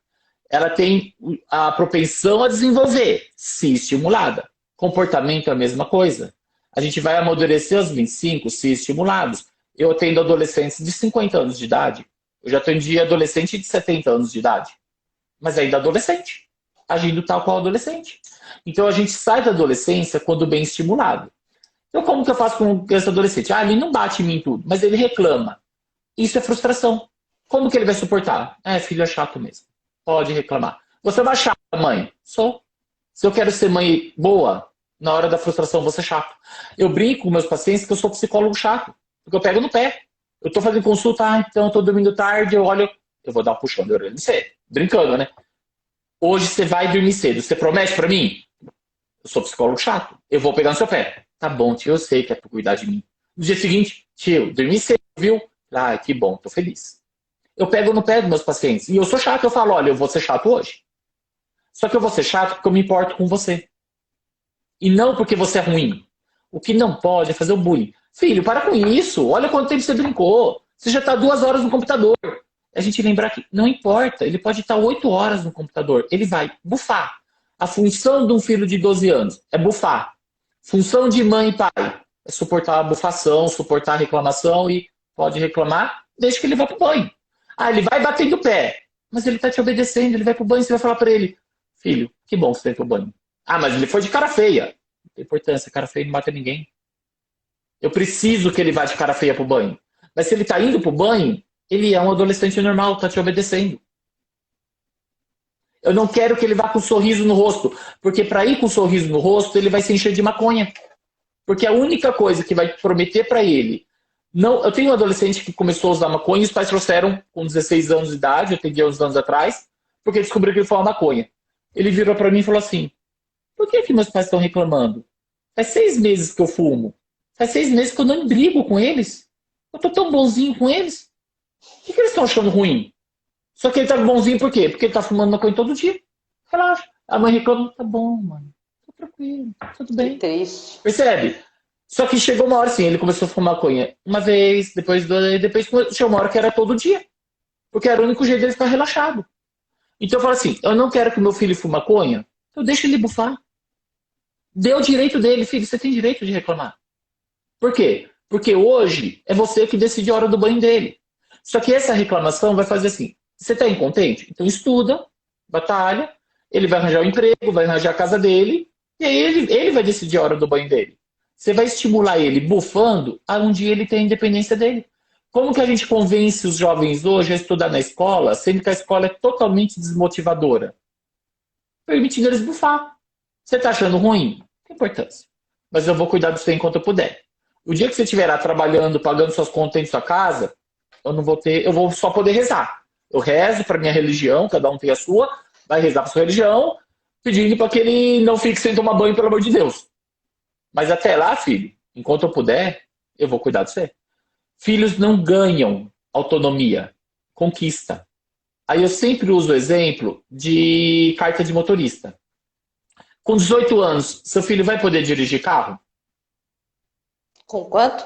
Ela tem a propensão a desenvolver, se estimulada. Comportamento é a mesma coisa. A gente vai amadurecer aos 25, se estimulados. Eu atendo adolescentes de 50 anos de idade. Eu já atendi adolescente de 70 anos de idade. Mas ainda adolescente. Agindo tal qual adolescente. Então a gente sai da adolescência quando bem estimulado. Então como que eu faço com esse adolescente? Ah, ele não bate em mim tudo, mas ele reclama. Isso é frustração. Como que ele vai suportar? Filho é chato mesmo. Pode reclamar. Você é uma chata, mãe? Sou. Se eu quero ser mãe boa, na hora da frustração vou ser chato. Eu brinco com meus pacientes que eu sou psicólogo chato. Porque eu pego no pé. Eu tô fazendo consulta, então eu tô dormindo tarde, eu olho, eu vou dar um puxão de orelha. Não sei, brincando, né? Hoje você vai dormir cedo. Você promete pra mim? Eu sou psicólogo chato. Eu vou pegar no seu pé. Tá bom, tio, eu sei que é pra cuidar de mim. No dia seguinte, tio, dormi cedo, viu? Ah, que bom, tô feliz. Eu pego no pé dos meus pacientes. E eu sou chato, eu falo, olha, eu vou ser chato hoje. Só que eu vou ser chato porque eu me importo com você. E não porque você é ruim. O que não pode é fazer o bullying. Filho, para com isso. Olha quanto tempo você brincou. Você já está 2 horas no computador. A gente lembrar que não importa. Ele pode estar 8 horas no computador. Ele vai bufar. A função de um filho de 12 anos é bufar. Função de mãe e pai é suportar a bufação, suportar a reclamação e pode reclamar, desde que ele vá para o banho. Ah, ele vai batendo o pé. Mas ele está te obedecendo. Ele vai para o banho. Você vai falar para ele, filho, que bom que você veio para o banho. Ah, mas ele foi de cara feia. Não tem importância, cara feia não mata ninguém. Eu preciso que ele vá de cara feia pro banho. Mas se ele tá indo pro banho, ele é um adolescente normal, tá te obedecendo. Eu não quero que ele vá com um sorriso no rosto, porque para ir com um sorriso no rosto, ele vai se encher de maconha. Porque a única coisa que vai prometer para ele... Não, eu tenho um adolescente que começou a usar maconha e os pais trouxeram com 16 anos de idade, eu atendi uns anos atrás, porque descobriu que ele foi uma maconha. Ele virou para mim e falou assim, por que meus pais estão reclamando? Faz 6 meses que eu fumo. Faz 6 meses que eu não brigo com eles. Eu tô tão bonzinho com eles. O que eles estão achando ruim? Só que ele tá bonzinho por quê? Porque ele tá fumando maconha todo dia. Relaxa. A mãe reclama, tá bom, mano. Tá tranquilo, tudo bem. Que triste. Percebe? Só que chegou uma hora assim, ele começou a fumar maconha uma vez, depois chegou uma hora que era todo dia. Porque era o único jeito dele ficar relaxado. Então eu falo assim, eu não quero que meu filho fume maconha, então deixa ele bufar. Dê o direito dele, filho, você tem direito de reclamar. Por quê? Porque hoje é você que decide a hora do banho dele. Só que essa reclamação vai fazer assim, você está incontente? Então estuda, batalha, ele vai arranjar o emprego, vai arranjar a casa dele, e aí ele vai decidir a hora do banho dele. Você vai estimular ele bufando a um dia ele ter a independência dele. Como que a gente convence os jovens hoje a estudar na escola, sendo que a escola é totalmente desmotivadora? Permitindo eles bufar. Você está achando ruim? Não tem importância. Mas eu vou cuidar de você enquanto eu puder. O dia que você estiver lá trabalhando, pagando suas contas em sua casa, eu vou só poder rezar. Eu rezo para minha religião, cada um tem a sua, vai rezar para sua religião, pedindo para que ele não fique sem tomar banho, pelo amor de Deus. Mas até lá, filho, enquanto eu puder, eu vou cuidar de você. Filhos não ganham autonomia, conquista. Aí eu sempre uso o exemplo de carta de motorista. Com 18 anos, seu filho vai poder dirigir carro? Com quanto?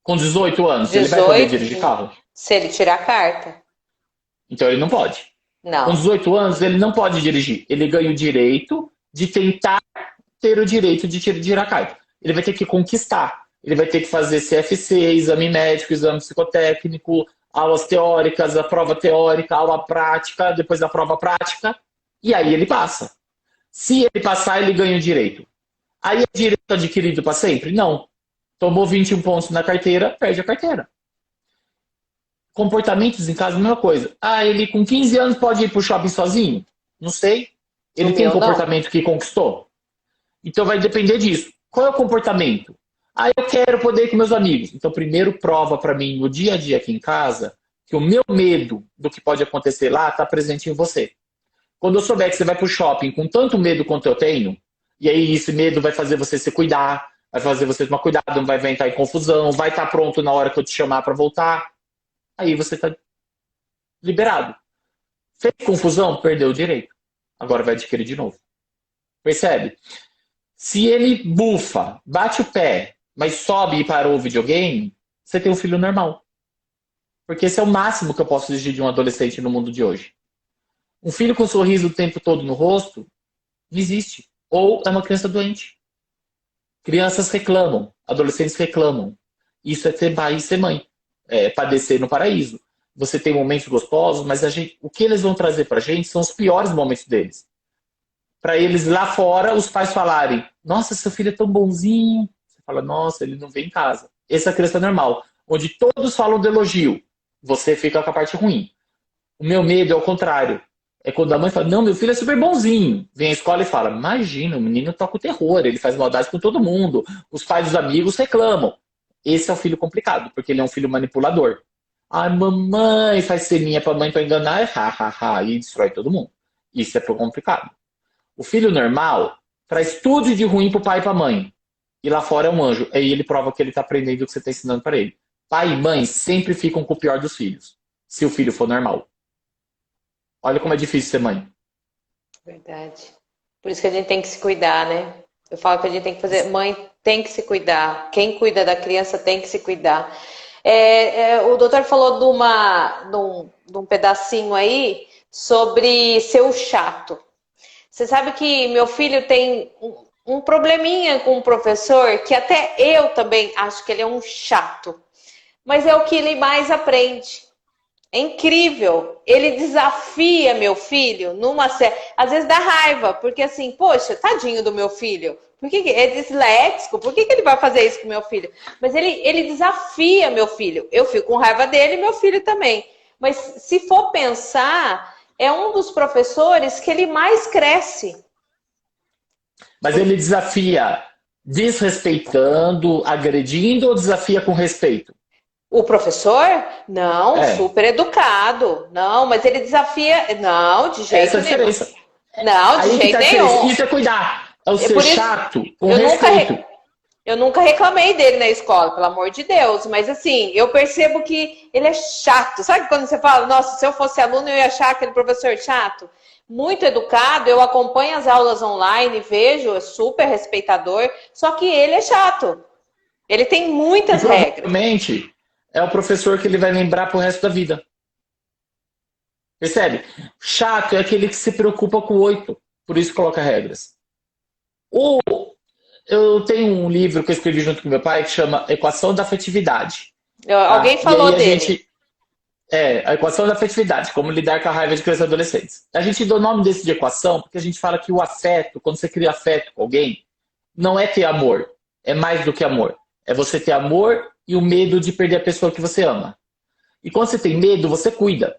Com 18 anos, 18, ele vai poder dirigir carro? Se ele tirar a carta. Então ele não pode. Não. Com 18 anos, ele não pode dirigir. Ele ganha o direito de tentar ter o direito de tirar a carta. Ele vai ter que conquistar. Ele vai ter que fazer CFC, exame médico, exame psicotécnico, aulas teóricas, a prova teórica, aula prática, depois da prova prática, e aí ele passa. Se ele passar, ele ganha o direito. Aí é direito adquirido para sempre? Não. Tomou 21 pontos na carteira, perde a carteira. Comportamentos em casa, a mesma coisa. Ah, ele com 15 anos pode ir pro shopping sozinho? Não sei. Ele tem um comportamento que conquistou? Então vai depender disso. Qual é o comportamento? Ah, eu quero poder ir com meus amigos. Então primeiro prova para mim no dia a dia aqui em casa que o meu medo do que pode acontecer lá está presente em você. Quando eu souber que você vai pro shopping com tanto medo quanto eu tenho, e aí esse medo vai fazer você se cuidar, vai fazer você tomar cuidado, não vai entrar em confusão, vai estar pronto na hora que eu te chamar para voltar, aí você está liberado. Fez confusão, perdeu o direito. Agora vai adquirir de novo. Percebe? Se ele bufa, bate o pé, mas sobe e parou o videogame, você tem um filho normal. Porque esse é o máximo que eu posso exigir de um adolescente no mundo de hoje. Um filho com um sorriso o tempo todo no rosto, não existe. Ou é uma criança doente. Crianças reclamam, adolescentes reclamam. Isso é ter pai e ser mãe. É padecer no paraíso. Você tem momentos gostosos, mas o que eles vão trazer pra gente são os piores momentos deles. Para eles lá fora, os pais falarem, nossa, seu filho é tão bonzinho. Você fala, nossa, ele não vem em casa. Essa é a criança normal, onde todos falam do elogio. Você fica com a parte ruim. O meu medo é o contrário. É quando a mãe fala, não, meu filho é super bonzinho. Vem à escola e fala, imagina, o menino toca o terror, ele faz maldade com todo mundo. Os pais dos amigos reclamam. Esse é o filho complicado, porque ele é um filho manipulador. Ai, mamãe faz ceninha pra mãe pra enganar, e destrói todo mundo. Isso é complicado. O filho normal traz tudo de ruim pro pai e pra mãe. E lá fora é um anjo. Aí ele prova que ele tá aprendendo o que você tá ensinando para ele. Pai e mãe sempre ficam com o pior dos filhos, se o filho for normal. Olha como é difícil ser mãe. Verdade. Por isso que a gente tem que se cuidar, né? Eu falo que a gente tem que fazer. Mãe tem que se cuidar. Quem cuida da criança tem que se cuidar. O doutor falou de um pedacinho aí sobre ser o chato. Você sabe que meu filho tem um probleminha com o professor, que até eu também acho que ele é um chato. Mas é o que ele mais aprende. É incrível. Ele desafia meu filho numa série. Às vezes dá raiva, porque assim, poxa, tadinho do meu filho. Por que é disléxico? Por que ele vai fazer isso com meu filho? Mas ele desafia meu filho. Eu fico com raiva dele e meu filho também. Mas se for pensar, é um dos professores que ele mais cresce. Mas ele desafia desrespeitando, agredindo ou desafia com respeito? O professor? Não, super educado. Não, mas ele desafia. Não, de jeito nenhum. Essa é a diferença. Não, de jeito nenhum. Isso é cuidar. É o ser por isso, chato com respeito. Eu nunca reclamei dele na escola, pelo amor de Deus. Mas assim, eu percebo que ele é chato. Sabe quando você fala, nossa, se eu fosse aluno, eu ia achar aquele professor chato? Muito educado, eu acompanho as aulas online, vejo, é super respeitador, só que ele é chato. Ele tem muitas regras. Provavelmente é o professor que ele vai lembrar pro resto da vida. Percebe? Chato é aquele que se preocupa com o 8, por isso coloca regras. Eu tenho um livro que eu escrevi junto com meu pai que chama Equação da Afetividade. Alguém falou dele. A equação da afetividade, como lidar com a raiva de crianças e adolescentes. A gente dá o nome desse de equação porque a gente fala que o afeto, quando você cria afeto com alguém, não é ter amor, é mais do que amor. É você ter amor e o medo de perder a pessoa que você ama. E quando você tem medo, você cuida.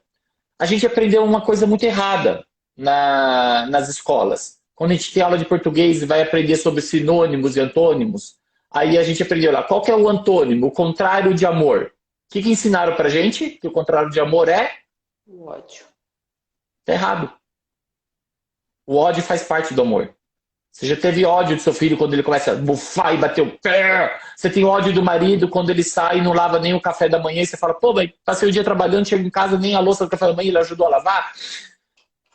A gente aprendeu uma coisa muito errada nas escolas. Quando a gente tem aula de português e vai aprender sobre sinônimos e antônimos, aí a gente aprendeu lá, qual que é o antônimo, o contrário de amor? O que ensinaram pra gente? Que o contrário de amor é? O ódio. Tá errado. O ódio faz parte do amor. Você já teve ódio do seu filho quando ele começa a bufar e bater o pé? Você tem ódio do marido quando ele sai e não lava nem o café da manhã e você fala, pô, mas passei o dia trabalhando, chego em casa, nem a louça do café da manhã ele ajudou a lavar?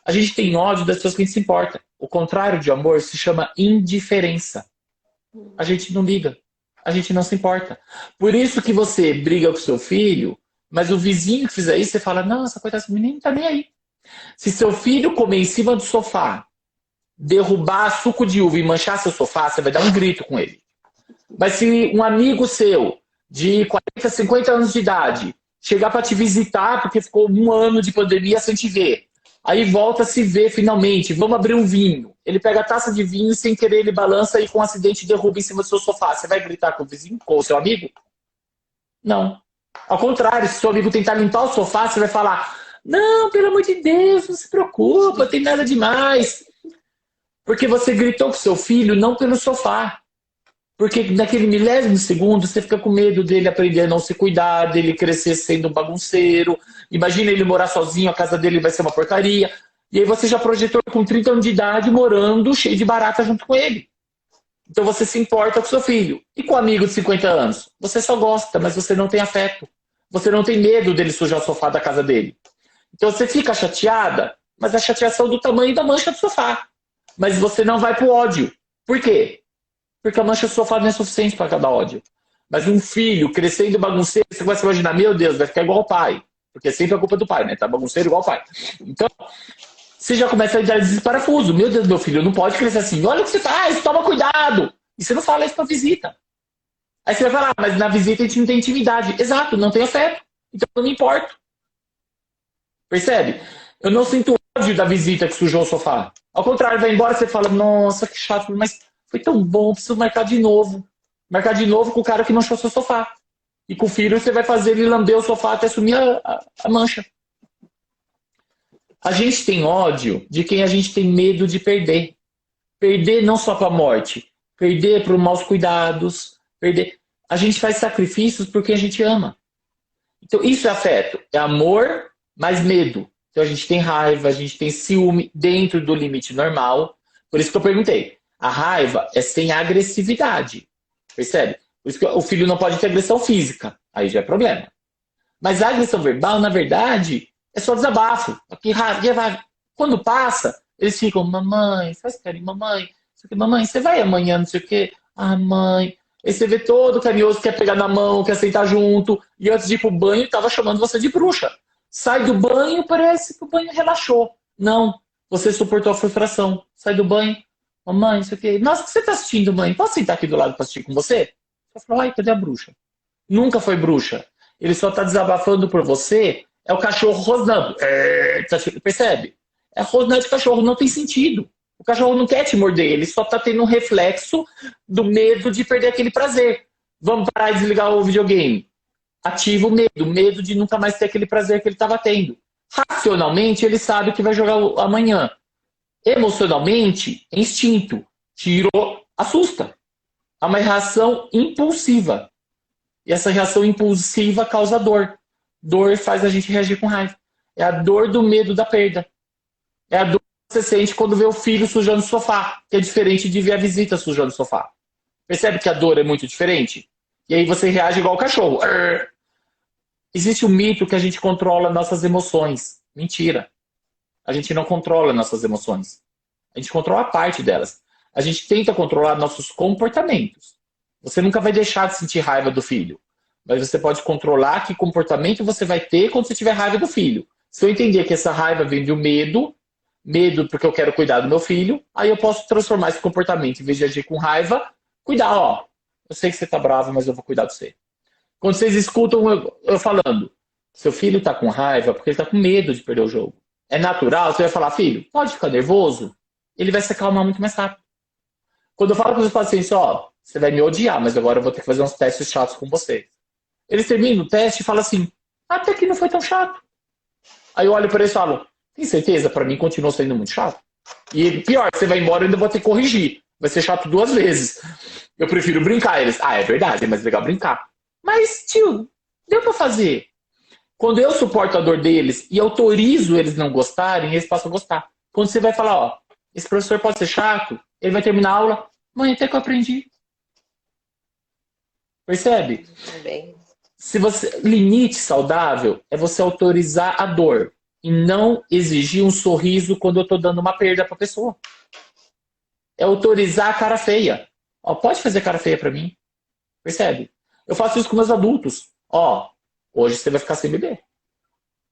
A gente tem ódio das pessoas que a gente se importa. O contrário de amor se chama indiferença. A gente não liga. A gente não se importa. Por isso que você briga com seu filho, mas o vizinho que fizer isso, você fala, nossa, coitado, esse menino não tá nem aí. Se seu filho comer em cima do sofá, derrubar suco de uva e manchar seu sofá, você vai dar um grito com ele. Mas se um amigo seu, de 40, 50 anos de idade, chegar para te visitar, porque ficou um ano de pandemia sem te ver, aí volta a se ver finalmente, vamos abrir um vinho. Ele pega a taça de vinho e sem querer ele balança e com um acidente derruba em cima do seu sofá. Você vai gritar com o vizinho, com o seu amigo? Não. Ao contrário, se seu amigo tentar limpar o sofá, você vai falar, não, pelo amor de Deus, não se preocupa, não tem nada demais. Porque você gritou com seu filho não pelo sofá. Porque naquele milésimo segundo você fica com medo dele aprender a não se cuidar, dele crescer sendo um bagunceiro. Imagina ele morar sozinho, a casa dele vai ser uma porcaria. E aí você já projetou com 30 anos de idade morando cheio de barata junto com ele. Então você se importa com seu filho. E com o amigo de 50 anos? Você só gosta, mas você não tem afeto. Você não tem medo dele sujar o sofá da casa dele. Então você fica chateada, mas a chateação é do tamanho da mancha do sofá. Mas você não vai pro ódio. Por quê? Porque a mancha do sofá não é suficiente para cada ódio. Mas um filho crescendo bagunceiro, você vai se imaginar, meu Deus, vai ficar igual o pai. Porque sempre é culpa do pai, né? Tá bagunceiro igual o pai. Então, você já começa a dar desesparafuso. Meu Deus, meu filho, não pode crescer assim. Olha o que você faz, toma cuidado. E você não fala isso pra visita. Aí você vai falar, mas na visita a gente não tem intimidade. Exato, não tem afeto. Então eu não me importo. Percebe? Eu não sinto ódio da visita que sujou o sofá. Ao contrário, vai embora e você fala, nossa, que chato, mas foi tão bom, preciso marcar de novo. Marcar de novo com o cara que manchou seu sofá. E com o filho você vai fazer ele lamber o sofá até sumir a mancha. A gente tem ódio de quem a gente tem medo de perder. Perder não só para a morte, perder para os maus cuidados, perder. A gente faz sacrifícios por quem a gente ama. Então isso é afeto, é amor mais medo. Então a gente tem raiva, a gente tem ciúme dentro do limite normal. Por isso que eu perguntei. A raiva é sem agressividade. Percebe? Por isso que o filho não pode ter agressão física. Aí já é problema. Mas a agressão verbal, na verdade, é só desabafo. Quando passa, eles ficam, mamãe, faz carinho, mamãe, mamãe, você vai amanhã, não sei o quê. Ah, mãe. Aí você vê todo carinhoso, quer pegar na mão, quer sentar junto. E antes de ir pro banho, tava chamando você de bruxa. Sai do banho, parece que o banho relaxou. Não, você suportou a frustração. Sai do banho, mamãe, não sei o quê. Nossa, o que você tá assistindo, mãe? Posso sentar aqui do lado pra assistir com você? Você falou, ai, cadê a bruxa? Nunca foi bruxa. Ele só tá desabafando por você. É o cachorro rosnando. Percebe? É rosnando de cachorro, não tem sentido. O cachorro não quer te morder, ele só tá tendo um reflexo do medo de perder aquele prazer. Vamos parar e desligar o videogame. Ativa o medo de nunca mais ter aquele prazer que ele estava tendo. Racionalmente, ele sabe que vai jogar amanhã. Emocionalmente, é instinto. Tirou, assusta. É uma reação impulsiva. E essa reação impulsiva causa dor. Dor faz a gente reagir com raiva. É a dor do medo da perda. É a dor que você sente quando vê o filho sujando o sofá, que é diferente de ver a visita sujando o sofá. Percebe que a dor é muito diferente? E aí você reage igual o cachorro. Existe um mito que a gente controla nossas emoções. Mentira. A gente não controla nossas emoções. A gente controla parte delas. A gente tenta controlar nossos comportamentos. Você nunca vai deixar de sentir raiva do filho. Mas você pode controlar que comportamento você vai ter quando você tiver raiva do filho. Se eu entender que essa raiva vem do medo porque eu quero cuidar do meu filho, aí eu posso transformar esse comportamento, em vez de agir com raiva, cuidar, ó. Eu sei que você tá bravo, mas eu vou cuidar de você. Quando vocês escutam eu falando, seu filho tá com raiva porque ele tá com medo de perder o jogo. É natural, você vai falar, filho, pode ficar nervoso? Ele vai se acalmar muito mais rápido. Quando eu falo com os pacientes, ó, você vai me odiar, mas agora eu vou ter que fazer uns testes chatos com você. Eles terminam o teste e falam assim, até que não foi tão chato. Aí eu olho para eles e falo, tem certeza? Para mim continuou sendo muito chato. E pior, você vai embora e ainda vou ter que corrigir. Vai ser chato 2 vezes. Eu prefiro brincar. Eles, é verdade, é mais legal brincar. Mas, tio, deu para fazer. Quando eu suporto a dor deles e autorizo eles não gostarem, eles passam a gostar. Quando você vai falar, ó, esse professor pode ser chato, ele vai terminar a aula, mãe, até que eu aprendi. Percebe? Bem. Limite saudável é você autorizar a dor e não exigir um sorriso quando eu tô dando uma perda pra pessoa. É autorizar a cara feia. Ó, pode fazer cara feia pra mim. Percebe? Eu faço isso com meus adultos. Ó, hoje você vai ficar sem beber.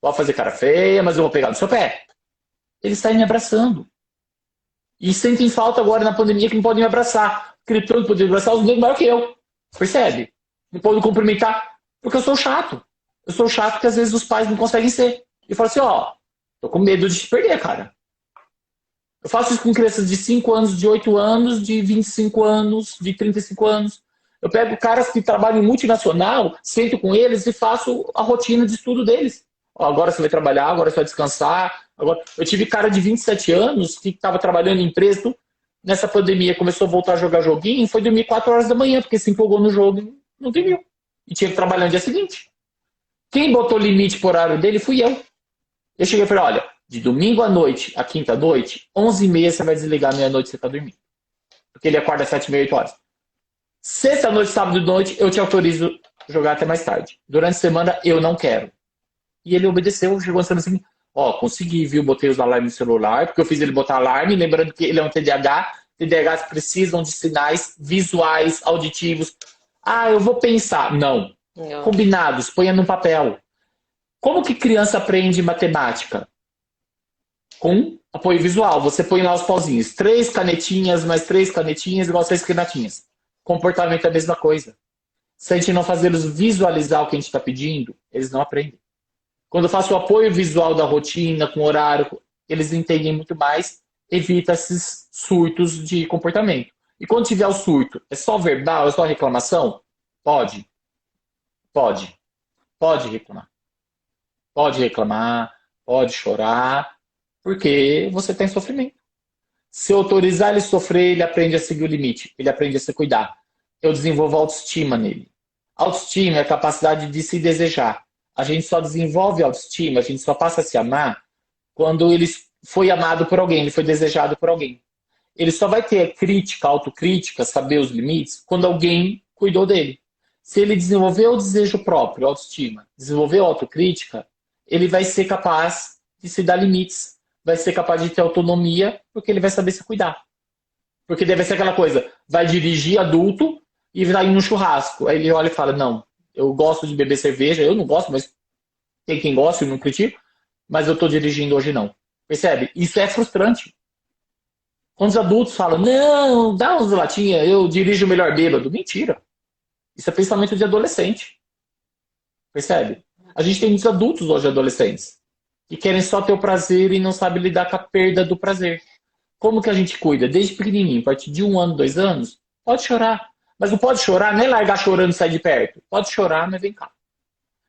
Pode fazer cara feia, mas eu vou pegar no seu pé. Eles saem me abraçando. E sentem falta agora na pandemia que não podem me abraçar. Gritando, podem abraçar os negros maior que eu. Percebe? Não podem cumprimentar. Porque eu sou chato. Eu sou chato que às vezes os pais não conseguem ser. E eu falo assim, ó, tô com medo de te perder, cara. Eu faço isso com crianças de 5 anos, de 8 anos, de 25 anos, de 35 anos. Eu pego caras que trabalham em multinacional, sento com eles e faço a rotina de estudo deles. Ó, agora você vai trabalhar, agora você vai descansar. Agora... Eu tive cara de 27 anos que estava trabalhando em empresa, nessa pandemia começou a voltar a jogar joguinho e foi dormir 4 horas da manhã, porque se empolgou no jogo e não dormiu. E tinha que trabalhar no dia seguinte. Quem botou limite por horário dele fui eu. Eu cheguei e falei, olha, de domingo à noite à quinta à noite, 11h30 você vai desligar, meia-noite você tá dormindo. Porque ele acorda às 7h30, 8 horas. Sexta-noite, sábado-noite, eu te autorizo a jogar até mais tarde. Durante a semana, eu não quero. E ele obedeceu, chegou assim, ó, consegui, viu, botei os alarmes no celular, porque eu fiz ele botar alarme, lembrando que ele é um TDAH, TDAHs precisam de sinais visuais, auditivos. Ah, eu vou pensar. Não. Combinados, ponha no papel. Como que criança aprende matemática? Com apoio visual. Você põe lá os pauzinhos. 3 canetinhas, mais 3 canetinhas, igual 6 canetinhas. Comportamento é a mesma coisa. Se a gente não fazer eles visualizar o que a gente está pedindo, eles não aprendem. Quando eu faço o apoio visual da rotina, com horário, eles entendem muito mais, evita esses surtos de comportamento. E quando tiver o surto, é só verbal, é só reclamação? Pode. Pode. Pode reclamar. Pode reclamar, pode chorar, porque você tem sofrimento. Se eu autorizar ele a sofrer, ele aprende a seguir o limite, ele aprende a se cuidar. Eu desenvolvo autoestima nele. Autoestima é a capacidade de se desejar. A gente só desenvolve autoestima, a gente só passa a se amar quando ele foi amado por alguém, ele foi desejado por alguém. Ele só vai ter crítica, autocrítica, saber os limites, quando alguém cuidou dele. Se ele desenvolver o desejo próprio, autoestima, desenvolver a autocrítica, ele vai ser capaz de se dar limites, vai ser capaz de ter autonomia, porque ele vai saber se cuidar. Porque deve ser aquela coisa, vai dirigir adulto e vai ir no churrasco. Aí ele olha e fala, não, eu gosto de beber cerveja, eu não gosto, mas tem quem gosta e não critico, mas eu estou dirigindo hoje não. Percebe? Isso é frustrante. Quando os adultos falam, não, dá uns latinha, eu dirijo melhor bêbado. Mentira. Isso é pensamento de adolescente. Percebe? A gente tem muitos adultos hoje, adolescentes, que querem só ter o prazer e não sabem lidar com a perda do prazer. Como que a gente cuida? Desde pequenininho, a partir de 1 ano, 2 anos, pode chorar. Mas não pode chorar, nem largar chorando e sair de perto. Pode chorar, mas vem cá.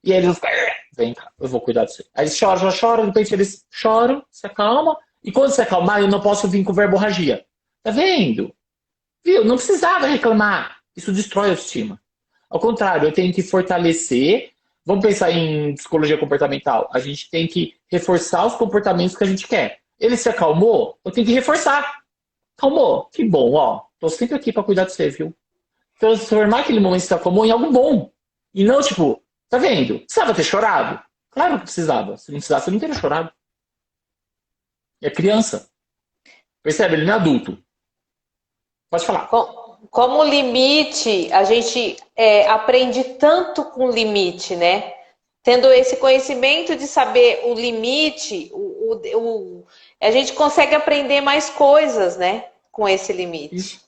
E aí eles ficam, vem cá, eu vou cuidar de você. Aí eles choram, de repente eles choram, se acalmam. E quando se acalmar, eu não posso vir com verborragia. Tá vendo? Viu? Não precisava reclamar. Isso destrói a autoestima. Ao contrário, eu tenho que fortalecer. Vamos pensar em psicologia comportamental. A gente tem que reforçar os comportamentos que a gente quer. Ele se acalmou, eu tenho que reforçar. Calmou? Que bom, ó. Tô sempre aqui para cuidar de você, viu? Transformar aquele momento que se acalmou em algo bom. E não, tipo, tá vendo? Precisava ter chorado? Claro que precisava. Se não precisasse, eu não teria chorado. É criança. Percebe? Ele não é adulto. Pode falar. Como limite, a gente aprende tanto com limite, né? Tendo esse conhecimento de saber o limite, a gente consegue aprender mais coisas, né? Com esse limite. Isso.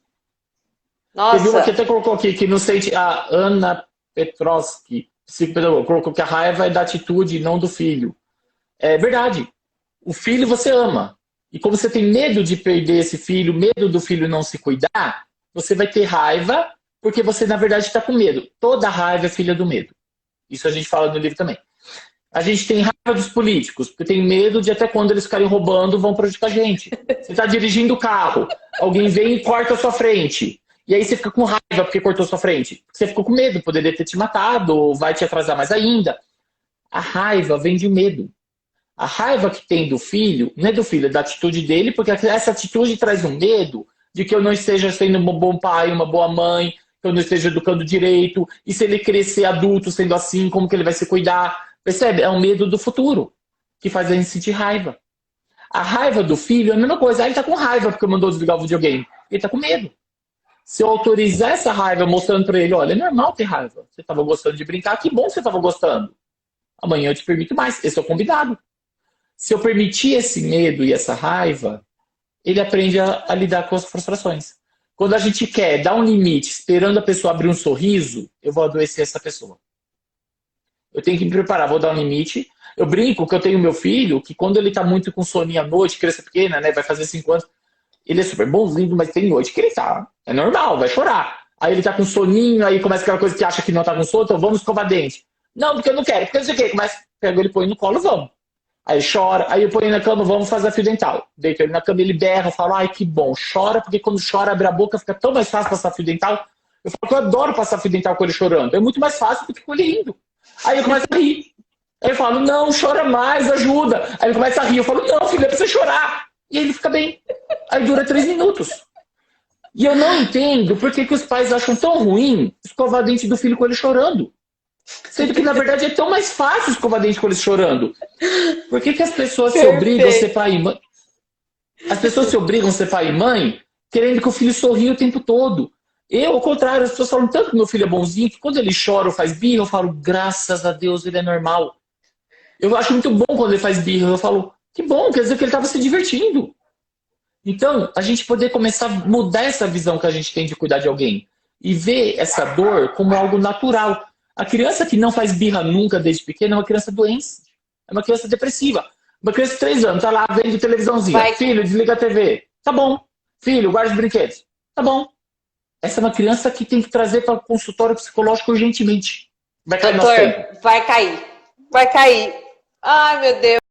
Nossa. Teve uma que até colocou aqui, que não sente, a Ana Petrovski, psicopedagoga, colocou que a raiva é da atitude e não do filho. É verdade. O filho você ama. E como você tem medo de perder esse filho, medo do filho não se cuidar, você vai ter raiva, porque você, na verdade, está com medo. Toda raiva é filha do medo. Isso a gente fala no livro também. A gente tem raiva dos políticos, porque tem medo de até quando eles ficarem roubando, vão prejudicar a gente. Você está dirigindo o carro, alguém vem e corta a sua frente. E aí você fica com raiva porque cortou a sua frente. Você ficou com medo, poderia ter te matado, ou vai te atrasar mais ainda. A raiva vem de medo. A raiva que tem do filho, não é do filho, é da atitude dele, porque essa atitude traz um medo de que eu não esteja sendo um bom pai, uma boa mãe, que eu não esteja educando direito, e se ele crescer adulto sendo assim, como que ele vai se cuidar? Percebe? É um medo do futuro, que faz a gente sentir raiva. A raiva do filho é a mesma coisa. Ele tá com raiva porque mandou desligar o videogame. Ele tá com medo. Se eu autorizar essa raiva mostrando para ele, olha, é normal ter raiva. Você estava gostando de brincar, que bom que você estava gostando. Amanhã eu te permito mais. Esse é o combinado. Se eu permitir esse medo e essa raiva, ele aprende a lidar com as frustrações. Quando a gente quer dar um limite, esperando a pessoa abrir um sorriso, eu vou adoecer essa pessoa. Eu tenho que me preparar, vou dar um limite. Eu brinco que eu tenho meu filho, que quando ele está muito com soninho à noite, criança pequena, né, vai fazer 5 anos, ele é super bonzinho, mas tem noite que ele tá. É normal, vai chorar. Aí ele tá com soninho, aí começa aquela coisa que acha que não tá com sono, então vamos escovar dente. Não, porque eu não quero, porque não sei o quê. Começa, pego ele, põe no colo, vamos. Aí chora, aí eu ponho ele na cama, vamos fazer fio dental. Deito ele na cama, ele berra, eu falo, ai que bom, chora, porque quando chora, abre a boca, fica tão mais fácil passar fio dental. Eu falo que eu adoro passar fio dental com ele chorando. É muito mais fácil do que com ele rindo. Aí eu começo a rir. Aí eu falo, não, chora mais, ajuda. Aí ele começa a rir, eu falo, não, filho, é pra você chorar. E aí ele fica bem. Aí dura 3 minutos. E eu não entendo por que os pais acham tão ruim escovar dente do filho com ele chorando. Sendo que, na verdade, é tão mais fácil escovar dente com eles chorando. Por que as pessoas se obrigam a ser pai e mãe? As pessoas se obrigam a ser pai e mãe querendo que o filho sorria o tempo todo. Eu, ao contrário, as pessoas falam tanto que meu filho é bonzinho que quando ele chora ou faz birra, eu falo, graças a Deus, ele é normal. Eu acho muito bom quando ele faz birra. Eu falo, que bom, quer dizer que ele estava se divertindo. Então, a gente poder começar a mudar essa visão que a gente tem de cuidar de alguém e ver essa dor como algo natural. A criança que não faz birra nunca desde pequena é uma criança doente. É uma criança depressiva. Uma criança de 3 anos, tá lá vendo televisãozinha. Filho, desliga a TV. Tá bom. Filho, guarda os brinquedos. Tá bom. Essa é uma criança que tem que trazer para o consultório psicológico urgentemente. Vai cair nosso tempo. Vai cair. Vai cair. Ai, meu Deus.